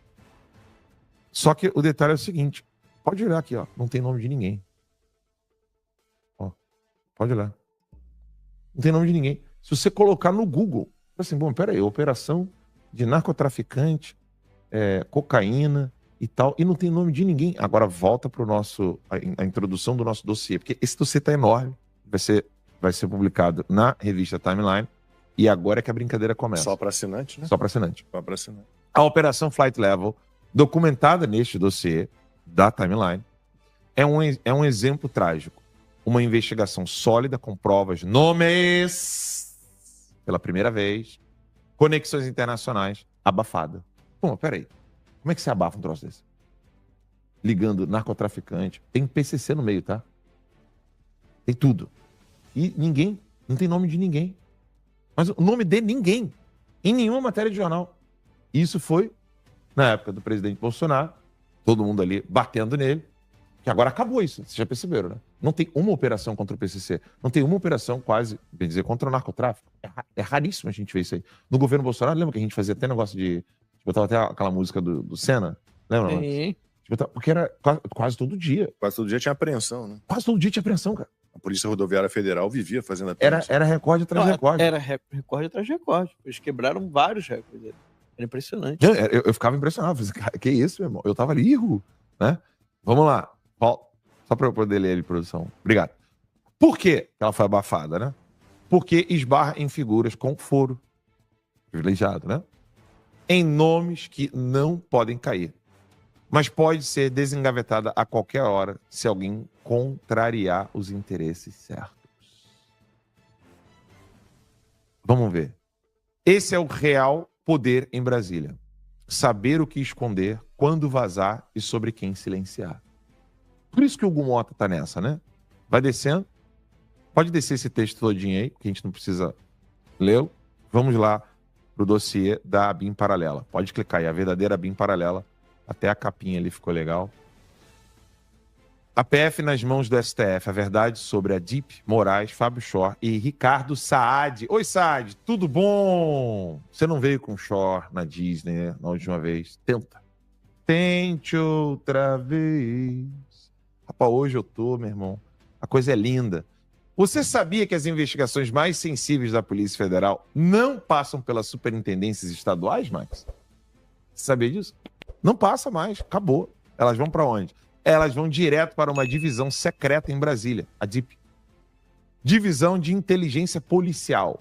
Só que o detalhe é o seguinte, pode olhar aqui, ó, não tem nome de ninguém. Ó, pode olhar. Não tem nome de ninguém. Se você colocar no Google, assim, bom, peraí, operação de narcotraficante, cocaína e tal, e não tem nome de ninguém. Agora volta para a introdução do nosso dossiê, porque esse dossiê está enorme, vai ser publicado na revista Timeline, e agora é que a brincadeira começa.
Só para assinante, né?
Só para assinante.
Só para assinante.
A Operação Flight Level, documentada neste dossiê da Timeline, é um exemplo trágico. Uma investigação sólida com provas, nomes, pela primeira vez, conexões internacionais, abafada. Pô, peraí. Como é que você abafa um troço desse? Ligando narcotraficante. Tem PCC no meio, tá? Tem tudo. E ninguém, não tem nome de ninguém. Mas o nome de ninguém. Em nenhuma matéria de jornal. Isso foi na época do presidente Bolsonaro. Todo mundo ali batendo nele. Que agora acabou isso. Vocês já perceberam, né? Não tem uma operação contra o PCC. Não tem uma operação quase, bem dizer, contra o narcotráfico. É raríssimo a gente ver isso aí. No governo Bolsonaro, lembra que a gente fazia até negócio de... Botava até aquela música do Senna? Lembra?
Sim.
Porque era quase todo dia.
Quase todo dia tinha apreensão, né?
Quase todo dia tinha apreensão, cara.
A Polícia Rodoviária Federal vivia fazendo apreensão.
Era recorde atrás de recorde.
Era recorde atrás de recorde. Eles quebraram vários recordes. Era impressionante.
Eu ficava impressionado. Falei, cara, que isso, meu irmão? Eu tava ali, né? Vamos lá. Só para eu poder ler ele, produção. Obrigado. Por que ela foi abafada, né? Porque esbarra em figuras com foro privilegiado, né? Em nomes que não podem cair. Mas pode ser desengavetada a qualquer hora se alguém contrariar os interesses certos. Vamos ver. Esse é o real poder em Brasília. Saber o que esconder, quando vazar e sobre quem silenciar. Por isso que o Hugo Mota tá nessa, né? Vai descendo. Pode descer esse texto todinho aí, porque a gente não precisa ler. Vamos lá pro dossiê da ABIN Paralela. Pode clicar aí, a verdadeira ABIN Paralela. Até a capinha ali ficou legal. A PF nas mãos do STF. A verdade sobre a DIP, Moraes, Fábio Shor e Ricardo Saad. Oi, Saad, tudo bom? Você não veio com Shor na Disney, né, na última vez? Tente outra vez. Rapaz, hoje eu tô, meu irmão. A coisa é linda. Você sabia que as investigações mais sensíveis da Polícia Federal não passam pelas superintendências estaduais, Max? Você sabia disso? Não passa mais, acabou. Elas vão para onde? Elas vão direto para uma divisão secreta em Brasília, a DIP. Divisão de Inteligência Policial.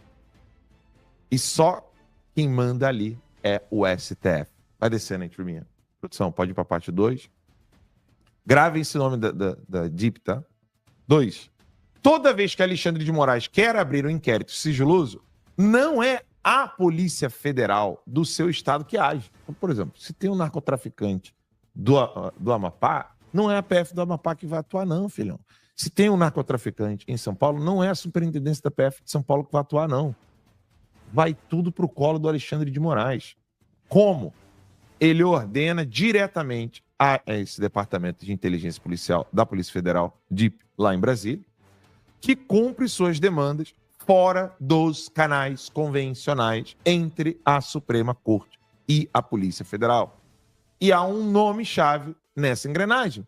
E só quem manda ali é o STF. Vai descendo aí, turminha. Produção, pode ir para a parte 2. Gravem esse nome da DIP, tá? 2. Toda vez que Alexandre de Moraes quer abrir um inquérito sigiloso, não é a Polícia Federal do seu estado que age. Então, por exemplo, se tem um narcotraficante do Amapá, não é a PF do Amapá que vai atuar, não, filhão. Se tem um narcotraficante em São Paulo, não é a superintendência da PF de São Paulo que vai atuar, não. Vai tudo pro colo do Alexandre de Moraes. Como? Ele ordena diretamente a esse Departamento de Inteligência Policial da Polícia Federal, DIP, lá em Brasília, que cumpre suas demandas fora dos canais convencionais entre a Suprema Corte e a Polícia Federal. E há um nome-chave nessa engrenagem.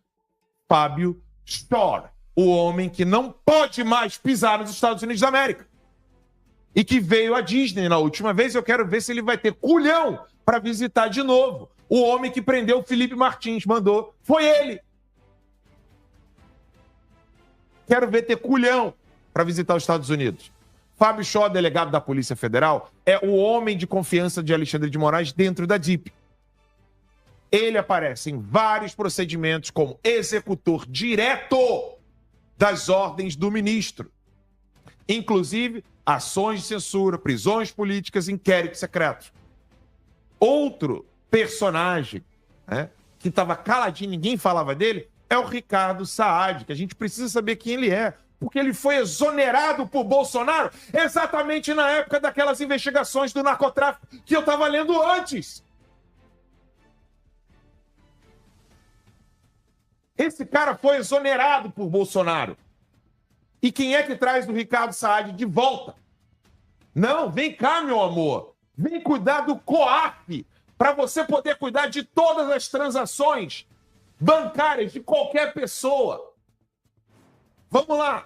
Fábio Shor, o homem que não pode mais pisar nos Estados Unidos da América. E que veio à Disney na última vez. Eu quero ver se ele vai ter culhão para visitar de novo. O homem que prendeu o Felipe Martins mandou. Foi ele. Quero ver ter culhão para visitar os Estados Unidos. Fábio Shor, delegado da Polícia Federal, é o homem de confiança de Alexandre de Moraes dentro da DIP. Ele aparece em vários procedimentos como executor direto das ordens do ministro. Inclusive, ações de censura, prisões políticas, inquéritos secretos. Outro personagem, né, que estava caladinho, ninguém falava dele, é o Ricardo Saad, que a gente precisa saber quem ele é, porque ele foi exonerado por Bolsonaro exatamente na época daquelas investigações do narcotráfico que eu estava lendo antes. Esse cara foi exonerado por Bolsonaro. E quem é que traz o Ricardo Saad de volta? Não, vem cá, meu amor. Vem cuidar do COAF, para você poder cuidar de todas as transações bancárias de qualquer pessoa. Vamos lá.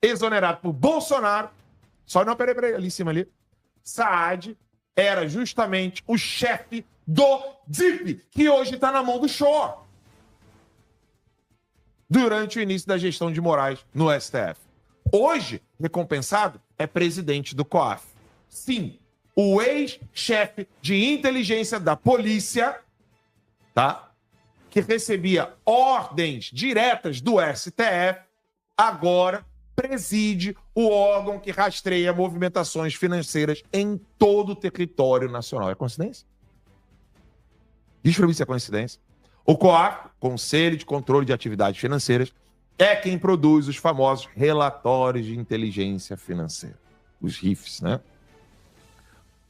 Exonerado por Bolsonaro. Só não, peraí, ali em cima ali. Saad era justamente o chefe do DIP, que hoje está na mão do Shor. Durante o início da gestão de Moraes no STF. Hoje, recompensado, é presidente do COAF. Sim, o ex-chefe de inteligência da polícia, tá? Que recebia ordens diretas do STF, agora preside o órgão que rastreia movimentações financeiras em todo o território nacional. É coincidência? Diz pra mim se é coincidência. O COAF, Conselho de Controle de Atividades Financeiras, é quem produz os famosos relatórios de inteligência financeira, os RIFs, né?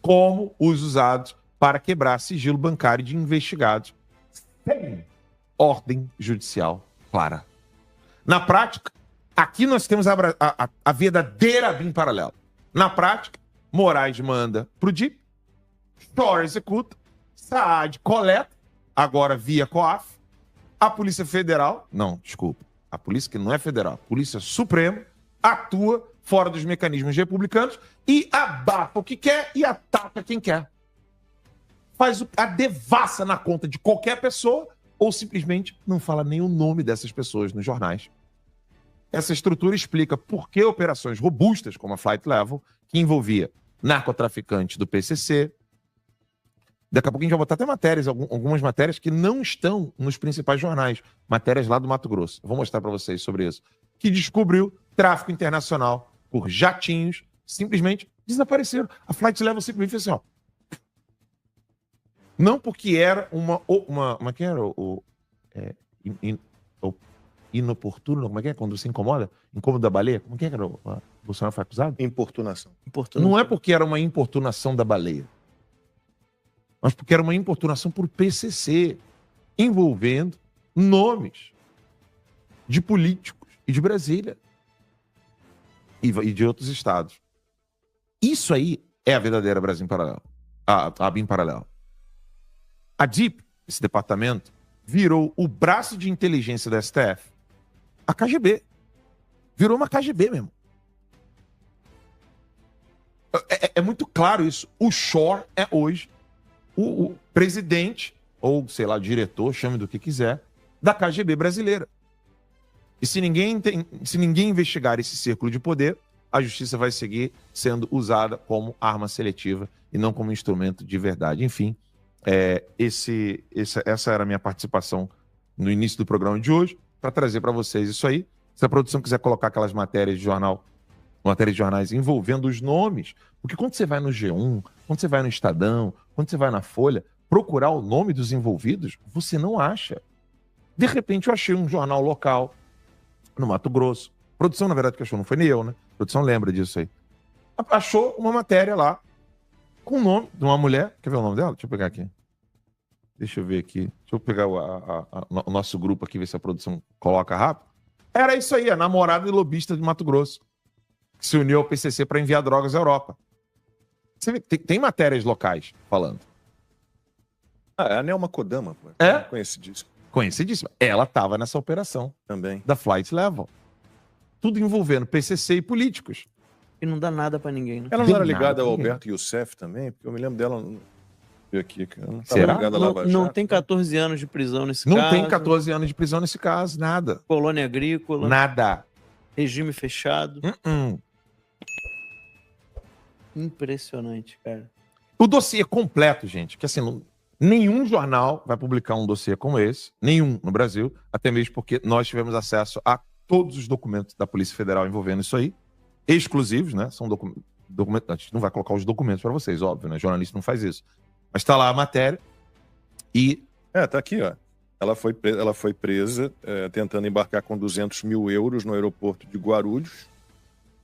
Como os usados para quebrar sigilo bancário de investigados sem ordem judicial clara. Na prática, aqui nós temos a verdadeira BIM paralela. Na prática, Moraes manda pro DIP, Shor executa, Saad coleta, agora via COAF, a Polícia Federal, não, desculpa, a Polícia que não é federal, a Polícia Suprema, atua fora dos mecanismos republicanos e abafa o que quer e ataca quem quer. Faz a devassa na conta de qualquer pessoa ou simplesmente não fala nem o nome dessas pessoas nos jornais. Essa estrutura explica por que operações robustas como a Flight Level, que envolvia narcotraficantes do PCC. Daqui a pouco a gente vai botar até matérias, algumas matérias que não estão nos principais jornais. Matérias lá do Mato Grosso. Eu vou mostrar para vocês sobre isso. Que descobriu tráfico internacional por jatinhos, simplesmente desapareceram. A Flight Level simplesmente fez assim, ó. Não porque era uma que era inoportuno, como é que é? Quando você incomoda? Incômodo da baleia? Como é que era? O Bolsonaro foi acusado?
Importunação.
Não é porque era uma importunação da baleia, mas porque era uma importunação por PCC, envolvendo nomes de políticos e de Brasília e de outros estados. Isso aí é a verdadeira Brasil Paralelo. A BIM Paralelo. A DIP, esse departamento, virou o braço de inteligência da STF. A KGB. Virou uma KGB mesmo. É muito claro isso. O Shor é hoje o presidente, ou sei lá, diretor, chame do que quiser, da KGB brasileira. E se ninguém investigar esse círculo de poder, a justiça vai seguir sendo usada como arma seletiva e não como instrumento de verdade. Enfim, essa era a minha participação no início do programa de hoje, para trazer para vocês isso aí. Se a produção quiser colocar aquelas matérias de jornal, matérias de jornais envolvendo os nomes, porque quando você vai no G1, quando você vai no Estadão, quando você vai na Folha, procurar o nome dos envolvidos, você não acha. De repente eu achei um jornal local no Mato Grosso. A produção, na verdade, que achou, não foi nem eu, né? A produção lembra disso aí. Achou uma matéria lá com o nome de uma mulher. Quer ver o nome dela? Deixa eu pegar aqui. Deixa eu ver aqui. Deixa eu pegar o nosso grupo aqui, ver se a produção coloca rápido. Era isso aí, a namorada e lobista de Mato Grosso, que se uniu ao PCC para enviar drogas à Europa. Você vê, tem matérias locais falando.
É a Nelma Kodama, pô.
É?
Conhecidíssima.
Conhecidíssima. Ela estava nessa operação.
Também.
Da Flight Level. Tudo envolvendo PCC e políticos.
E não dá nada pra ninguém, né?
Ela não era ligada ao Alberto Youssef também? Porque eu me lembro dela... Aqui, não
Será?
Não tem 14 anos de prisão nesse
Não
caso.
tem 14 anos de prisão nesse caso, nada.
Colônia agrícola.
Nada.
Regime fechado. Impressionante, cara.
O dossiê completo, gente, que assim, nenhum jornal vai publicar um dossiê como esse, nenhum no Brasil, até mesmo porque nós tivemos acesso a todos os documentos da Polícia Federal envolvendo isso aí, exclusivos, né? São documentos. A gente não vai colocar os documentos para vocês, óbvio, né? Jornalista não faz isso. Mas tá lá a matéria e...
tá aqui, ó. Ela foi presa tentando embarcar com 200 mil euros no aeroporto de Guarulhos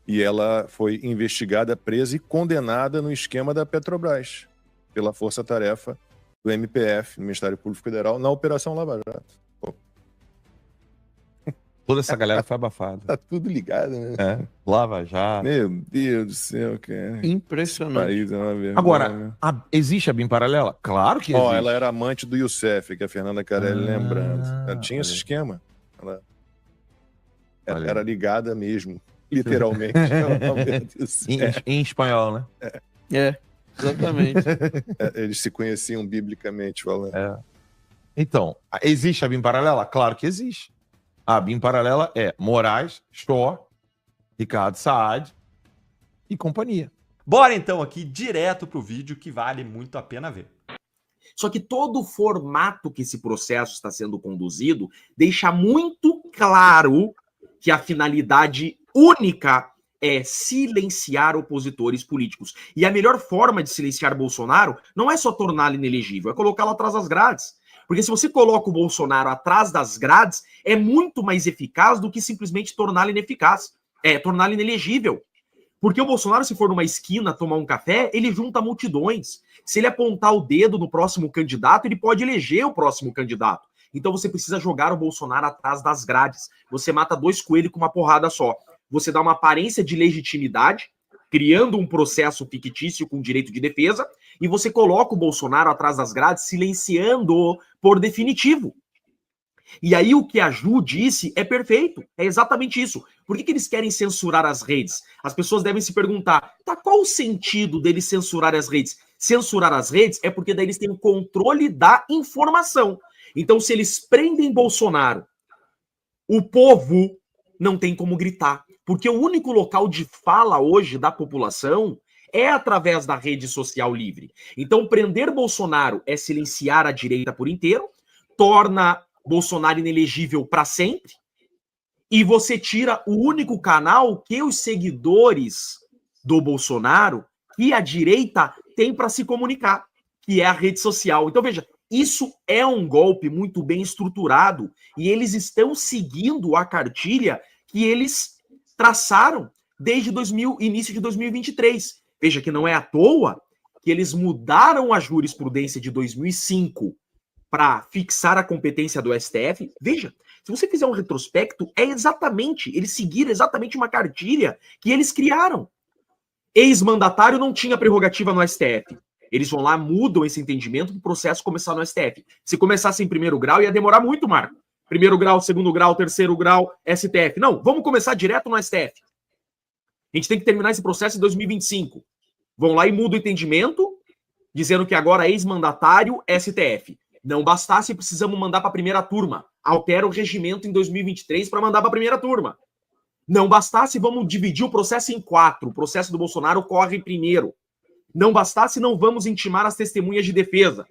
e ela foi investigada, presa e condenada no esquema da Petrobras pela Força Tarefa do MPF, do Ministério Público Federal, na Operação Lava Jato. Pô,
Toda essa galera foi abafada.
Tá tudo ligado, né?
Lava Jato.
Meu Deus do céu, cara.
Impressionante.
País é uma vergonha.
Agora, existe a BIM paralela? Claro que existe.
Ela era amante do Youssef, que a Fernanda Carelli lembrando. Ela tinha esse esquema. Ela era ligada mesmo, literalmente.
em espanhol, né?
Exatamente.
Eles se conheciam biblicamente falando. Então, existe a BIM paralela? Claro que existe. A BIM paralela é Moraes, Schor, Ricardo Saad e companhia.
Bora então aqui direto pro vídeo que vale muito a pena ver.
Só que todo o formato que esse processo está sendo conduzido deixa muito claro que a finalidade única é silenciar opositores políticos. E a melhor forma de silenciar Bolsonaro não é só torná-lo inelegível, é colocá-lo atrás das grades. Porque se você coloca o Bolsonaro atrás das grades, é muito mais eficaz do que simplesmente torná-lo ineficaz. Torná-lo inelegível. Porque o Bolsonaro, se for numa esquina tomar um café, ele junta multidões. Se ele apontar o dedo no próximo candidato, ele pode eleger o próximo candidato. Então você precisa jogar o Bolsonaro atrás das grades. Você mata 2 coelhos com uma porrada só. Você dá uma aparência de legitimidade, criando um processo fictício com direito de defesa, e você coloca o Bolsonaro atrás das grades, silenciando-o por definitivo. E aí o que a Ju disse é perfeito, é exatamente isso. Por que eles querem censurar as redes? As pessoas devem se perguntar, qual o sentido deles censurar as redes? Censurar as redes é porque daí eles têm o controle da informação. Então, se eles prendem Bolsonaro, o povo não tem como gritar. Porque o único local de fala hoje da população é através da rede social livre. Então, prender Bolsonaro é silenciar a direita por inteiro, torna Bolsonaro inelegível para sempre, e você tira o único canal que os seguidores do Bolsonaro e a direita tem para se comunicar, que é a rede social. Então, veja, isso é um golpe muito bem estruturado e eles estão seguindo a cartilha que eles traçaram desde início de 2023. Veja que não é à toa que eles mudaram a jurisprudência de 2005 para fixar a competência do STF. Veja, se você fizer um retrospecto, eles seguiram exatamente uma cartilha que eles criaram. Ex-mandatário não tinha prerrogativa no STF. Eles vão lá, mudam esse entendimento para o processo começar no STF. Se começasse em primeiro grau, ia demorar muito, Marco. Primeiro grau, segundo grau, terceiro grau, STF. Não, vamos começar direto no STF. A gente tem que terminar esse processo em 2025. Vão lá e mudam o entendimento, dizendo que agora ex-mandatário, STF. Não bastasse, precisamos mandar para a primeira turma. Altera o regimento em 2023 para mandar para a primeira turma. Não bastasse, vamos dividir o processo em 4. O processo do Bolsonaro corre primeiro. Não bastasse, não vamos intimar as testemunhas de defesa.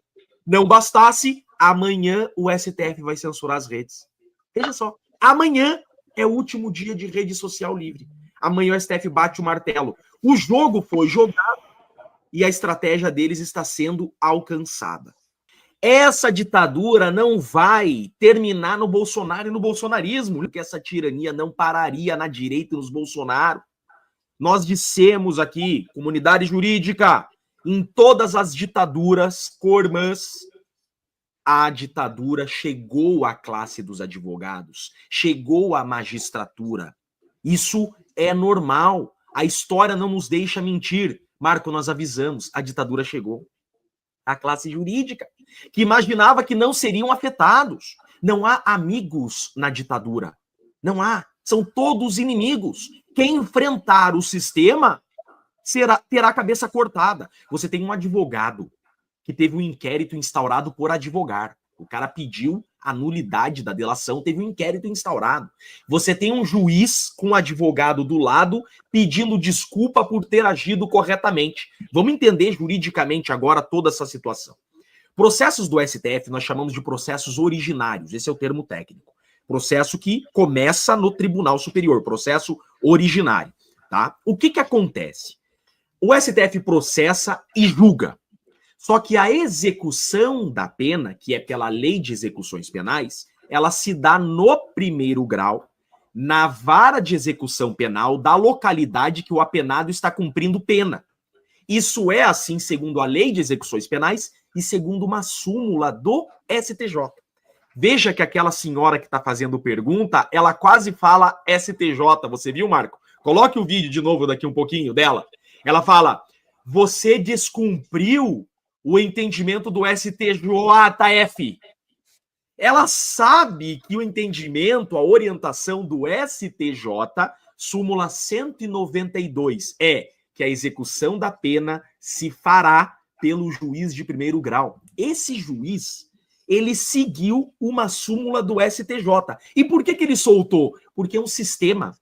Não bastasse, amanhã o STF vai censurar as redes. Veja só, amanhã é o último dia de rede social livre. Amanhã o STF bate o martelo. O jogo foi jogado e a estratégia deles está sendo alcançada. Essa ditadura não vai terminar no Bolsonaro e no bolsonarismo, porque essa tirania não pararia na direita e nos Bolsonaro. Nós dissemos aqui, comunidade jurídica, em todas as ditaduras co-irmãs, a ditadura chegou à classe dos advogados, chegou à magistratura. Isso é normal. A história não nos deixa mentir. Marco, nós avisamos, a ditadura chegou. A classe jurídica, que imaginava que não seriam afetados. Não há amigos na ditadura. Não há. São todos inimigos. Quem enfrentar o sistema terá a cabeça cortada. Você tem um advogado que teve um inquérito instaurado por advogar. O cara pediu a nulidade da delação, teve um inquérito instaurado. Você tem um juiz com um advogado do lado pedindo desculpa por ter agido corretamente. Vamos entender juridicamente agora toda essa situação. Processos do STF nós chamamos de processos originários, esse é o termo técnico. Processo que começa no Tribunal Superior, processo originário. Tá? O que acontece? O STF processa e julga. Só que a execução da pena, que é pela Lei de Execuções Penais, ela se dá no primeiro grau, na vara de execução penal da localidade que o apenado está cumprindo pena. Isso é assim segundo a Lei de Execuções Penais e segundo uma súmula do STJ. Veja que aquela senhora que está fazendo pergunta, ela quase fala STJ. Você viu, Marco? Coloque o vídeo de novo daqui um pouquinho dela. Ela fala, você descumpriu o entendimento do STJF. Ela sabe que o entendimento, a orientação do STJ, súmula 192, é que a execução da pena se fará pelo juiz de primeiro grau. Esse juiz, ele seguiu uma súmula do STJ. E por que ele soltou? Porque um sistema,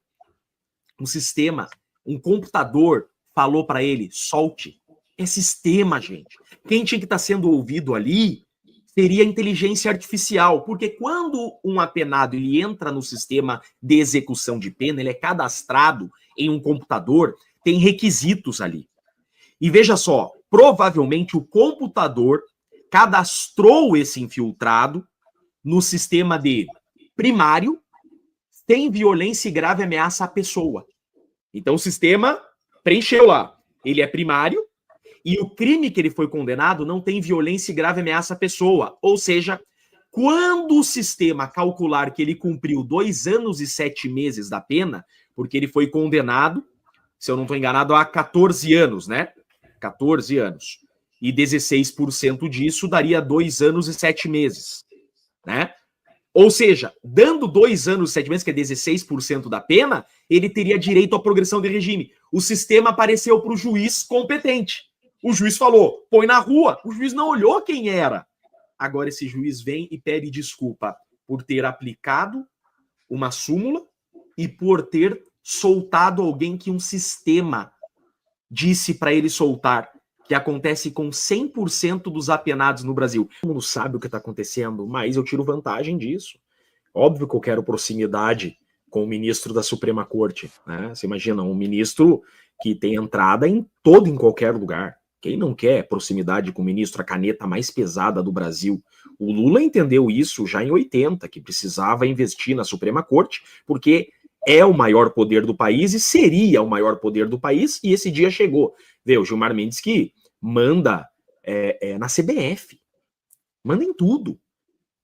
um computador falou para ele, solte. É sistema, gente. Quem tinha que estar sendo ouvido ali seria a inteligência artificial, porque quando um apenado ele entra no sistema de execução de pena, ele é cadastrado em um computador, tem requisitos ali. E veja só, provavelmente o computador cadastrou esse infiltrado no sistema de primário, sem violência e grave ameaça à pessoa. Então o sistema preencheu lá. Ele é primário e o crime que ele foi condenado não tem violência e grave ameaça à pessoa. Ou seja, quando o sistema calcular que ele cumpriu 2 anos e 7 meses da pena, porque ele foi condenado, se eu não estou enganado, há 14 anos, né? 14 anos. E 16% disso daria 2 anos e 7 meses, né? Ou seja, dando 2 anos e 7 meses, que é 16% da pena, ele teria direito à progressão de regime. O sistema apareceu para o juiz competente. O juiz falou, põe na rua. O juiz não olhou quem era. Agora esse juiz vem e pede desculpa por ter aplicado uma súmula e por ter soltado alguém que um sistema disse para ele soltar, que acontece com 100% dos apenados no Brasil. Todo mundo sabe o que está acontecendo, mas eu tiro vantagem disso. Óbvio que eu quero proximidade com o ministro da Suprema Corte, né? Você imagina, um ministro que tem entrada em qualquer lugar. Quem não quer proximidade com o ministro, a caneta mais pesada do Brasil? O Lula entendeu isso já em 80, que precisava investir na Suprema Corte, porque é o maior poder do país e seria o maior poder do país, e esse dia chegou. Vê, o Gilmar Mendes que manda na CBF, manda em tudo.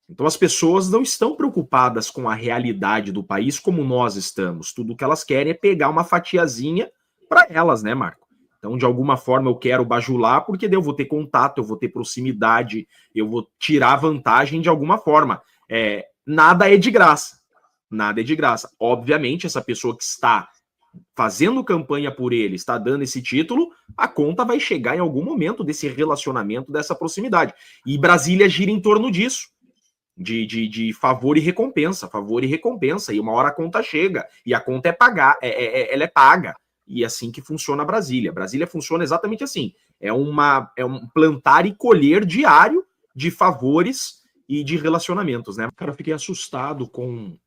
Então as pessoas não estão preocupadas com a realidade do país como nós estamos. Tudo que elas querem é pegar uma fatiazinha para elas, né, Marco? Então, de alguma forma, eu quero bajular, porque daí eu vou ter contato, eu vou ter proximidade, eu vou tirar vantagem de alguma forma. Nada é de graça. Nada é de graça. Obviamente, essa pessoa que está fazendo campanha por ele, está dando esse título, a conta vai chegar em algum momento desse relacionamento, dessa proximidade. E Brasília gira em torno disso. De favor e recompensa, favor e recompensa. E uma hora a conta chega, e a conta ela é paga. E é assim que funciona Brasília. Brasília funciona exatamente assim. É um plantar e colher diário de favores e de relacionamentos, né? Cara, eu fiquei assustado com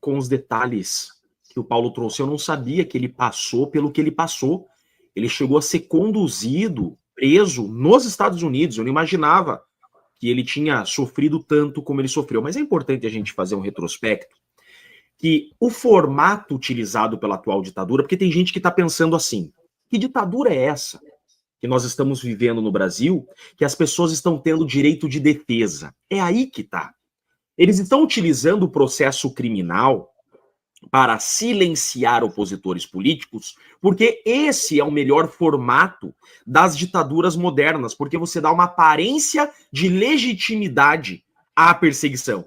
os detalhes que o Paulo trouxe. Eu não sabia que ele passou pelo que ele passou. Ele chegou a ser conduzido, preso nos Estados Unidos. Eu não imaginava que ele tinha sofrido tanto como ele sofreu. Mas é importante a gente fazer um retrospecto que o formato utilizado pela atual ditadura, porque tem gente que está pensando assim, que ditadura é essa que nós estamos vivendo no Brasil, que as pessoas estão tendo direito de defesa? É aí que está. Eles estão utilizando o processo criminal para silenciar opositores políticos, porque esse é o melhor formato das ditaduras modernas, porque você dá uma aparência de legitimidade à perseguição.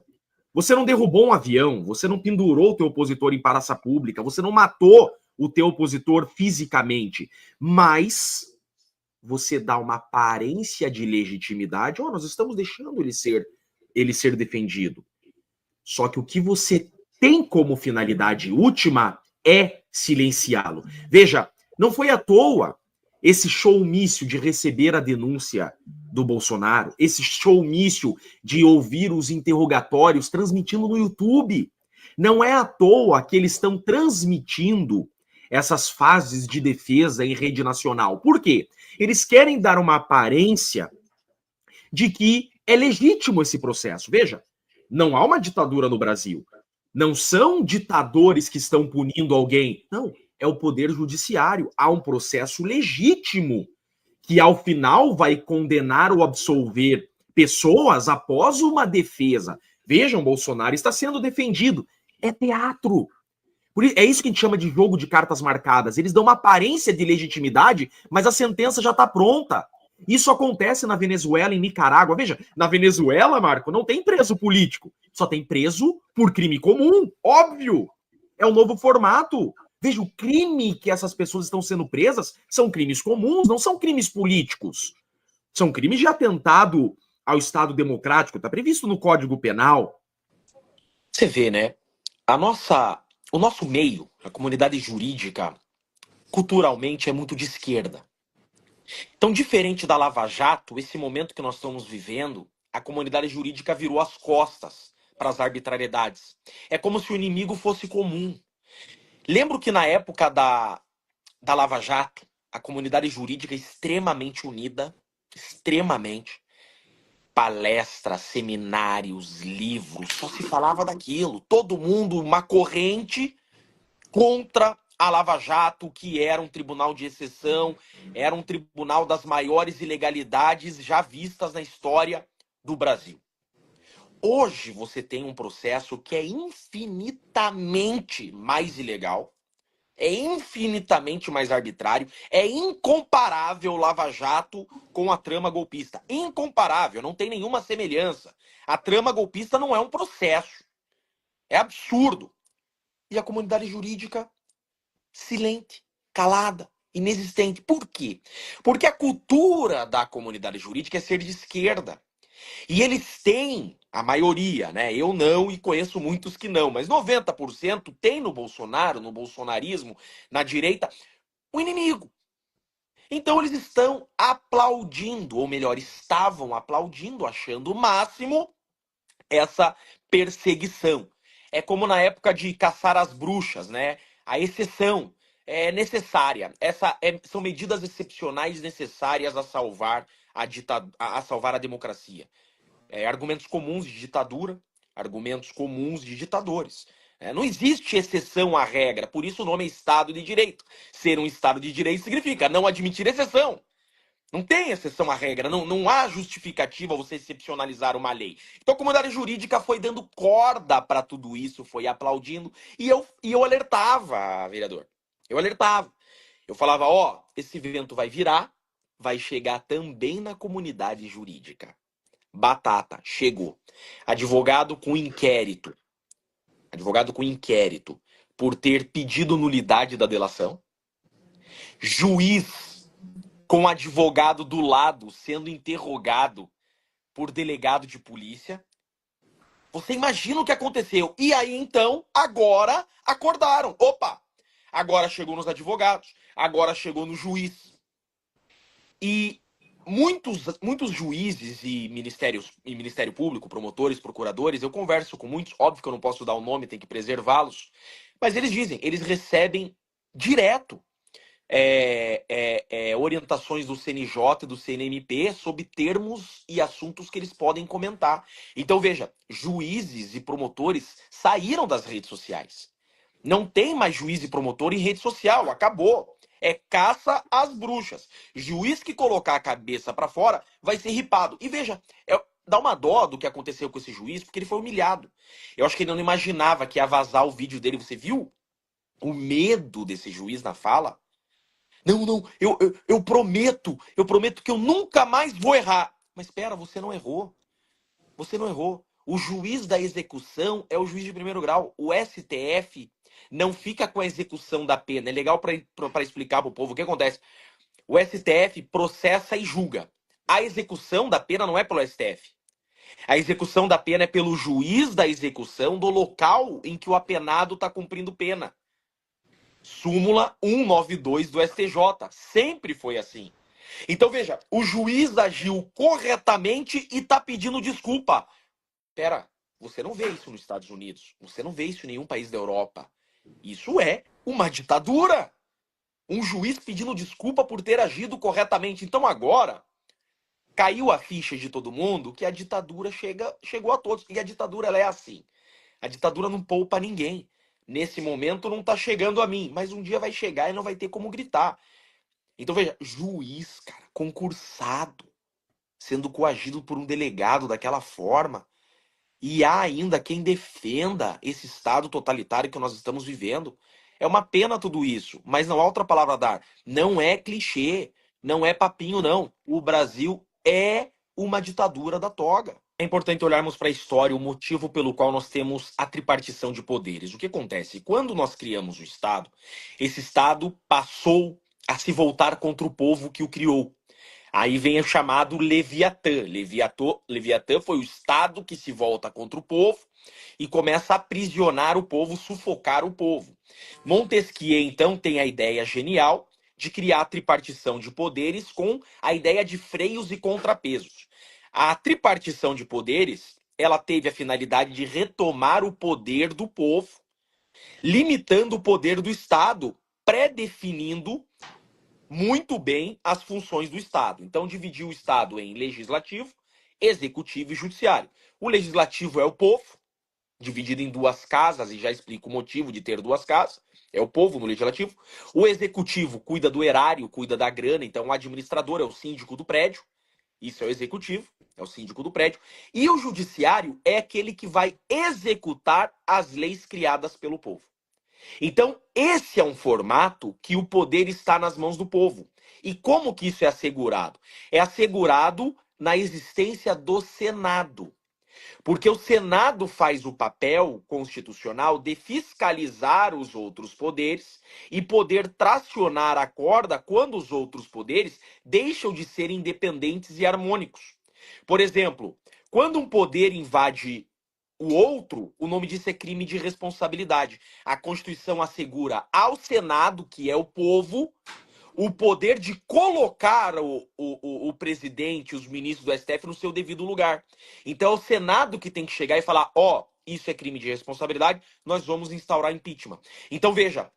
Você não derrubou um avião, você não pendurou o teu opositor em praça pública, você não matou o teu opositor fisicamente, mas você dá uma aparência de legitimidade. Nós estamos deixando ele ser defendido. Só que o que você tem como finalidade última é silenciá-lo. Veja, não foi à toa esse showmício de receber a denúncia do Bolsonaro, esse showmício de ouvir os interrogatórios transmitindo no YouTube. Não é à toa que eles estão transmitindo essas fases de defesa em rede nacional. Por quê? Eles querem dar uma aparência de que é legítimo esse processo. Veja, não há uma ditadura no Brasil. Não são ditadores que estão punindo alguém. Não, é o poder judiciário. Há um processo legítimo que, ao final, vai condenar ou absolver pessoas após uma defesa. Vejam, Bolsonaro está sendo defendido. É teatro. É isso que a gente chama de jogo de cartas marcadas. Eles dão uma aparência de legitimidade, mas a sentença já está pronta. Isso acontece na Venezuela, em Nicarágua. Veja, na Venezuela, Marco, não tem preso político. Só tem preso por crime comum. Óbvio. É um novo formato. Veja, o crime que essas pessoas estão sendo presas são crimes comuns, não são crimes políticos. São crimes de atentado ao Estado democrático. Está previsto no Código Penal.
Você vê, né? O nosso meio, a comunidade jurídica, culturalmente é muito de esquerda. Então, diferente da Lava Jato, esse momento que nós estamos vivendo, a comunidade jurídica virou as costas para as arbitrariedades. É como se o inimigo fosse comum. Lembro que na época da Lava Jato, a comunidade jurídica extremamente unida, extremamente. Palestras, seminários, livros, só se falava daquilo. Todo mundo, uma corrente contra a Lava Jato, que era um tribunal de exceção, era um tribunal das maiores ilegalidades já vistas na história do Brasil. Hoje você tem um processo que é infinitamente mais ilegal, é infinitamente mais arbitrário, é incomparável o Lava Jato com a trama golpista. Incomparável, não tem nenhuma semelhança. A trama golpista não é um processo. É absurdo. E a comunidade jurídica, silente, calada, inexistente. Por quê? Porque a cultura da comunidade jurídica é ser de esquerda. E eles têm, a maioria, né? Eu não e conheço muitos que não, mas 90% tem no Bolsonaro, no bolsonarismo, na direita, o inimigo. Então eles estão aplaudindo, ou melhor, estavam aplaudindo, achando o máximo essa perseguição. É como na época de caçar as bruxas, né? A exceção é necessária. São medidas excepcionais necessárias a salvar a salvar a democracia. Argumentos comuns de ditadura, argumentos comuns de ditadores. Não existe exceção à regra, por isso o nome é Estado de Direito. Ser um Estado de Direito significa não admitir exceção. Não tem exceção à regra, não há justificativa você excepcionalizar uma lei. Então a comunidade jurídica foi dando corda para tudo isso, foi aplaudindo, e eu alertava, vereador. Eu alertava. Eu falava, esse vento vai virar, vai chegar também na comunidade jurídica. Batata, chegou. Advogado com inquérito por ter pedido nulidade da delação. Juiz com advogado do lado sendo interrogado por delegado de polícia. Você imagina o que aconteceu. E aí, então, agora acordaram. Opa! Agora chegou nos advogados, agora chegou no juiz. E muitos juízes e Ministério Público, promotores, procuradores, eu converso com muitos, óbvio que eu não posso dar o nome, tem que preservá-los, mas eles dizem, eles recebem direto orientações do CNJ e do CNMP sobre termos e assuntos que eles podem comentar. Então, veja, juízes e promotores saíram das redes sociais. Não tem mais juiz e promotor em rede social, acabou. É caça às bruxas. Juiz que colocar a cabeça pra fora vai ser ripado. E veja, dá uma dó do que aconteceu com esse juiz, porque ele foi humilhado. Eu acho que ele não imaginava que ia vazar o vídeo dele. Você viu o medo desse juiz na fala? Não, eu prometo que eu nunca mais vou errar. Mas espera, você não errou. Você não errou. O juiz da execução é o juiz de primeiro grau. O STF não fica com a execução da pena. É legal para explicar para o povo o que acontece. O STF processa e julga. A execução da pena não é pelo STF. A execução da pena é pelo juiz da execução do local em que o apenado está cumprindo pena. Súmula 192 do STJ. Sempre foi assim. Então, veja, o juiz agiu corretamente e está pedindo desculpa. Pera, você não vê isso nos Estados Unidos. Você não vê isso em nenhum país da Europa. Isso é uma ditadura. Um juiz pedindo desculpa por ter agido corretamente. Então agora, caiu a ficha de todo mundo que a ditadura chegou a todos. E a ditadura, ela é assim. A ditadura não poupa ninguém. Nesse momento não tá chegando a mim. Mas um dia vai chegar e não vai ter como gritar. Então veja, juiz, cara, concursado, sendo coagido por um delegado daquela forma. E há ainda quem defenda esse Estado totalitário que nós estamos vivendo. É uma pena tudo isso, mas não há outra palavra a dar. Não é clichê, não é papinho, não. O Brasil é uma ditadura da toga. É importante olharmos para a história, o motivo pelo qual nós temos a tripartição de poderes. O que acontece? Quando nós criamos o Estado, esse Estado passou a se voltar contra o povo que o criou. Aí vem o chamado Leviatã. Leviatã foi o Estado que se volta contra o povo e começa a aprisionar o povo, sufocar o povo. Montesquieu, então, tem a ideia genial de criar a tripartição de poderes com a ideia de freios e contrapesos. A tripartição de poderes, ela teve a finalidade de retomar o poder do povo, limitando o poder do Estado, pré-definindo muito bem as funções do Estado. Então, dividiu o Estado em legislativo, executivo e judiciário. O legislativo é o povo, dividido em duas casas, e já explico o motivo de ter duas casas. É o povo no legislativo. O executivo cuida do erário, cuida da grana, então o administrador é o síndico do prédio. Isso é o executivo, é o síndico do prédio. E o judiciário é aquele que vai executar as leis criadas pelo povo. Então, esse é um formato que o poder está nas mãos do povo. E como que isso é assegurado? É assegurado na existência do Senado. Porque o Senado faz o papel constitucional de fiscalizar os outros poderes e poder tracionar a corda quando os outros poderes deixam de ser independentes e harmônicos. Por exemplo, quando um poder invade o outro, o nome disso é crime de responsabilidade. A Constituição assegura ao Senado, que é o povo, o poder de colocar o presidente, os ministros do STF no seu devido lugar. Então é o Senado que tem que chegar e falar, isso é crime de responsabilidade, nós vamos instaurar impeachment. Então veja,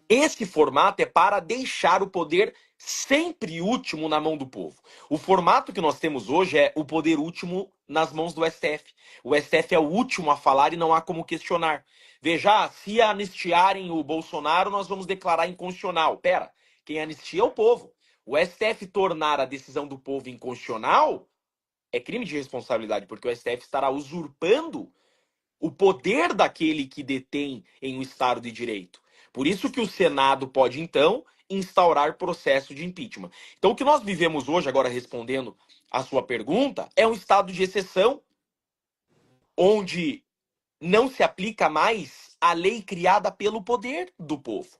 esse formato é para deixar o poder sempre último na mão do povo. O formato que nós temos hoje é o poder último nas mãos do STF. O STF é o último a falar e não há como questionar. Veja, se anistiarem o Bolsonaro, nós vamos declarar inconstitucional. Pera, quem anistia é o povo. O STF tornar a decisão do povo inconstitucional é crime de responsabilidade, porque o STF estará usurpando o poder daquele que detém em um Estado de Direito. Por isso que o Senado pode, então, instaurar processo de impeachment. Então, o que nós vivemos hoje, agora respondendo a sua pergunta, é um estado de exceção, onde não se aplica mais a lei criada pelo poder do povo.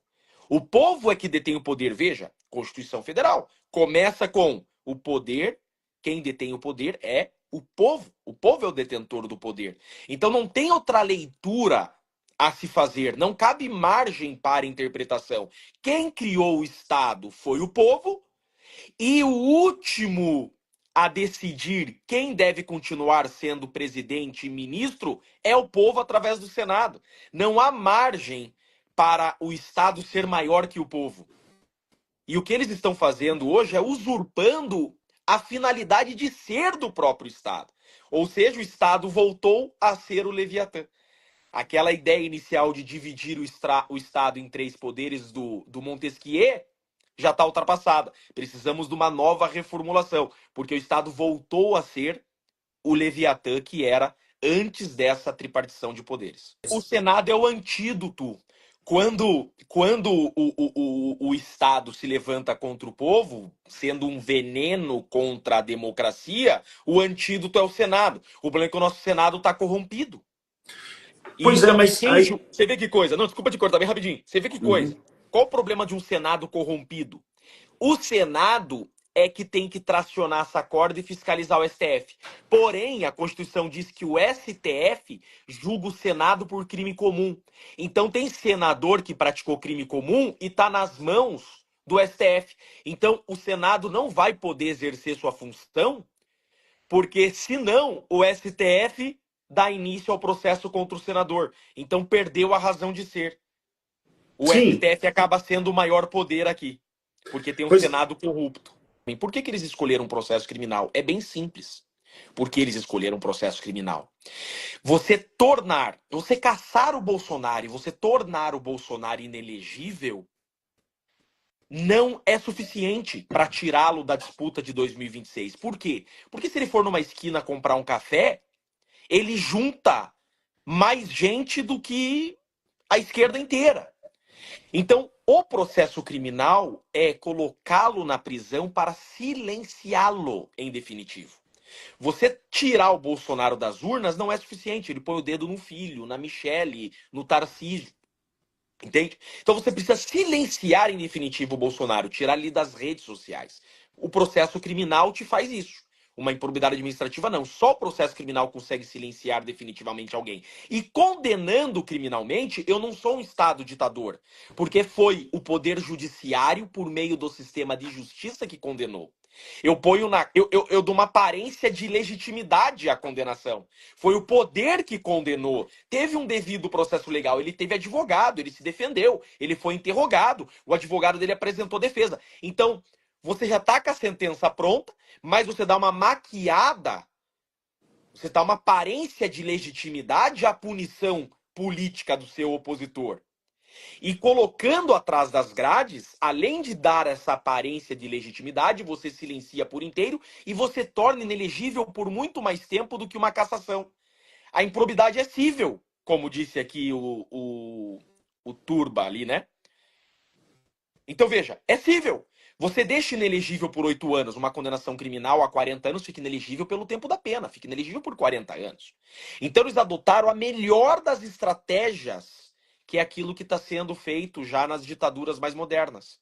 O povo é que detém o poder. Veja, Constituição Federal começa com o poder, quem detém o poder é o povo. O povo é o detentor do poder. Então não tem outra leitura a se fazer, não cabe margem para interpretação. Quem criou o Estado foi o povo, e o último a decidir quem deve continuar sendo presidente e ministro é o povo através do Senado. Não há margem para o Estado ser maior que o povo. E o que eles estão fazendo hoje é usurpando a finalidade de ser do próprio Estado. Ou seja, o Estado voltou a ser o Leviatã. Aquela ideia inicial de dividir o Estado em três poderes do Montesquieu já está ultrapassada. Precisamos de uma nova reformulação, porque o Estado voltou a ser o Leviatã que era antes dessa tripartição de poderes. O Senado é o antídoto. Quando o Estado se levanta contra o povo, sendo um veneno contra a democracia, o antídoto é o Senado. O problema é que o nosso Senado está corrompido.
Pois é, mas aí...
Você vê que coisa. Não, desculpa te cortar bem rapidinho. Você vê que coisa. Qual o problema de um Senado corrompido? O Senado é que tem que tracionar essa corda e fiscalizar o STF. Porém, a Constituição diz que o STF julga o Senado por crime comum. Então tem senador que praticou crime comum e está nas mãos do STF. Então o Senado não vai poder exercer sua função, porque senão o STF dá início ao processo contra o senador. Então perdeu a razão de ser. O STF acaba sendo o maior poder aqui, porque tem um Senado corrupto. E por que eles escolheram um processo criminal? É bem simples. Porque eles escolheram um processo criminal. Você caçar o Bolsonaro e você tornar o Bolsonaro inelegível não é suficiente para tirá-lo da disputa de 2026. Por quê? Porque se ele for numa esquina comprar um café, ele junta mais gente do que a esquerda inteira. Então, o processo criminal é colocá-lo na prisão para silenciá-lo em definitivo. Você tirar o Bolsonaro das urnas não é suficiente. Ele põe o dedo no filho, na Michele, no Tarcísio. Entende? Então você precisa silenciar em definitivo o Bolsonaro, tirar ele das redes sociais. O processo criminal te faz isso. Uma improbidade administrativa não. Só o processo criminal consegue silenciar definitivamente alguém. E condenando criminalmente, eu não sou um Estado ditador. Porque foi o Poder Judiciário, por meio do sistema de justiça, que condenou. Eu dou uma aparência de legitimidade à condenação. Foi o poder que condenou. Teve um devido processo legal. Ele teve advogado, ele se defendeu, ele foi interrogado, o advogado dele apresentou defesa. Então, você já está com a sentença pronta, mas você dá uma maquiada, você dá uma aparência de legitimidade à punição política do seu opositor. E colocando atrás das grades, além de dar essa aparência de legitimidade, você silencia por inteiro e você torna inelegível por muito mais tempo do que uma cassação. A improbidade é cível, como disse aqui o Turba ali, né? Então veja, é cível. Você deixa inelegível por 8 anos, uma condenação criminal a 40 anos fica inelegível pelo tempo da pena, fica inelegível por 40 anos. Então eles adotaram a melhor das estratégias, que é aquilo que está sendo feito já nas ditaduras mais modernas.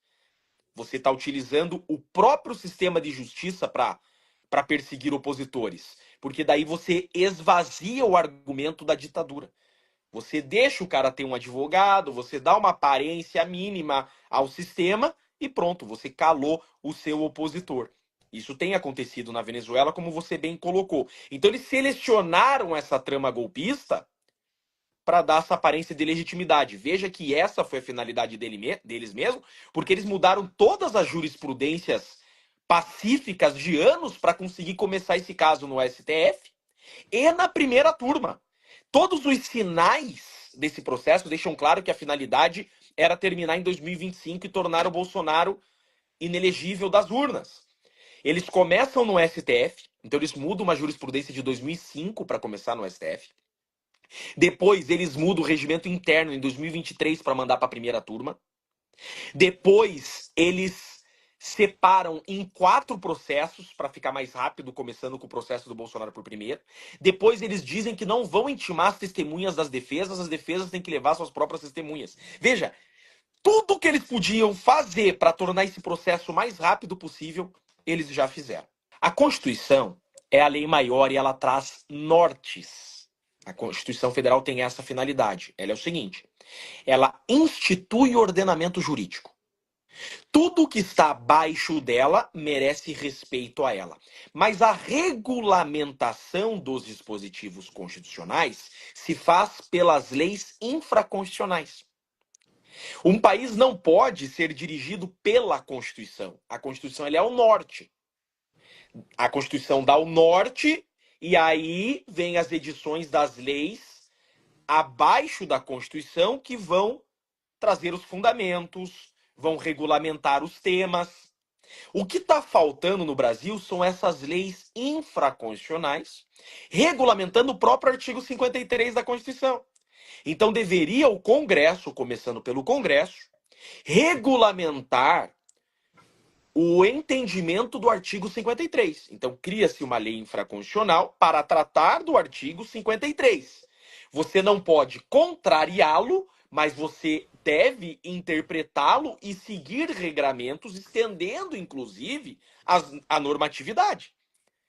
Você está utilizando o próprio sistema de justiça para perseguir opositores. Porque daí você esvazia o argumento da ditadura. Você deixa o cara ter um advogado, você dá uma aparência mínima ao sistema e pronto, você calou o seu opositor. Isso tem acontecido na Venezuela, como você bem colocou. Então eles selecionaram essa trama golpista para dar essa aparência de legitimidade. Veja que essa foi a finalidade deles mesmo, porque eles mudaram todas as jurisprudências pacíficas de anos para conseguir começar esse caso no STF e na primeira turma. Todos os sinais desse processo deixam claro que a finalidade era terminar em 2025 e tornar o Bolsonaro inelegível das urnas. Eles começam no STF, então eles mudam uma jurisprudência de 2005 para começar no STF. Depois eles mudam o regimento interno em 2023 para mandar para a primeira turma. Depois eles separam em 4 processos para ficar mais rápido, começando com o processo do Bolsonaro por primeiro. Depois eles dizem que não vão intimar as testemunhas das defesas, as defesas têm que levar suas próprias testemunhas. Veja, tudo que eles podiam fazer para tornar esse processo o mais rápido possível, eles já fizeram. A Constituição é a lei maior e ela traz nortes. A Constituição Federal tem essa finalidade. Ela é o seguinte: ela institui ordenamento jurídico. Tudo que está abaixo dela merece respeito a ela. Mas a regulamentação dos dispositivos constitucionais se faz pelas leis infraconstitucionais. Um país não pode ser dirigido pela Constituição. A Constituição ela é o norte. A Constituição dá o norte. E aí vem as edições das leis abaixo da Constituição que vão trazer os fundamentos, vão regulamentar os temas. O que está faltando no Brasil são essas leis infraconstitucionais regulamentando o próprio artigo 53 da Constituição. Então deveria o Congresso, começando pelo Congresso, regulamentar o entendimento do artigo 53. Então, cria-se uma lei infraconstitucional para tratar do artigo 53. Você não pode contrariá-lo, mas você deve interpretá-lo e seguir regramentos, estendendo, inclusive, a normatividade.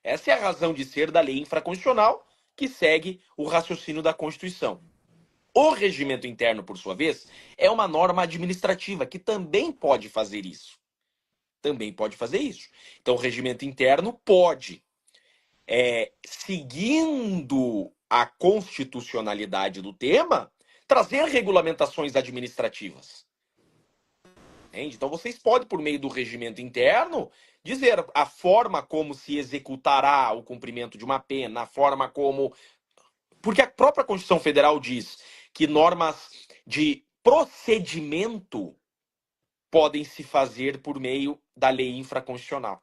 Essa é a razão de ser da lei infraconstitucional, que segue o raciocínio da Constituição. O regimento interno, por sua vez, é uma norma administrativa que também pode fazer isso. Então, o regimento interno pode, seguindo a constitucionalidade do tema, trazer regulamentações administrativas. Entende? Então, vocês podem, por meio do regimento interno, dizer a forma como se executará o cumprimento de uma pena, a forma como... Porque a própria Constituição Federal diz que normas de procedimento podem se fazer por meio da lei infraconstitucional.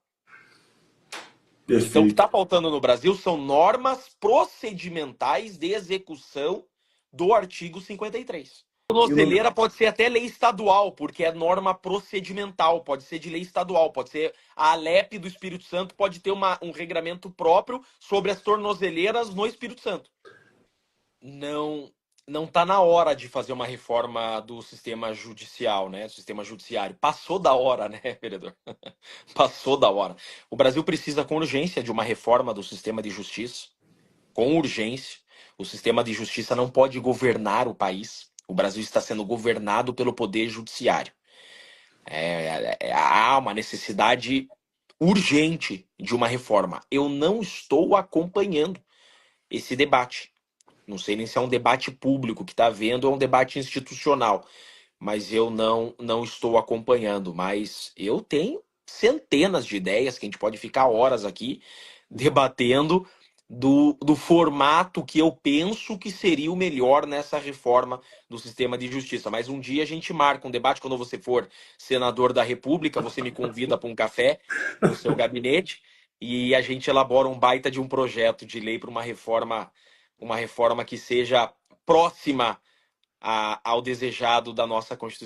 Então, o que está faltando no Brasil são normas procedimentais de execução do artigo 53. Tornozeleira pode ser até lei estadual, porque é norma procedimental, pode ser de lei estadual, pode ser a Alep do Espírito Santo, pode ter um regramento próprio sobre as tornozeleiras no Espírito Santo. Não está na hora de fazer uma reforma do sistema judicial, né? Do sistema judiciário. Passou da hora, né, vereador? Passou da hora. O Brasil precisa com urgência de uma reforma do sistema de justiça, com urgência. O sistema de justiça não pode governar o país. O Brasil está sendo governado pelo poder judiciário. Há uma necessidade urgente de uma reforma. Eu não estou acompanhando esse debate. Não sei nem se é um debate público que está havendo ou é um debate institucional. Mas eu não estou acompanhando. Mas eu tenho centenas de ideias que a gente pode ficar horas aqui debatendo do formato que eu penso que seria o melhor nessa reforma do sistema de justiça. Mas um dia a gente marca um debate, quando você for senador da República, você me convida para um café no seu gabinete e a gente elabora um baita de um projeto de lei para uma reforma que seja próxima ao desejado da nossa Constituição.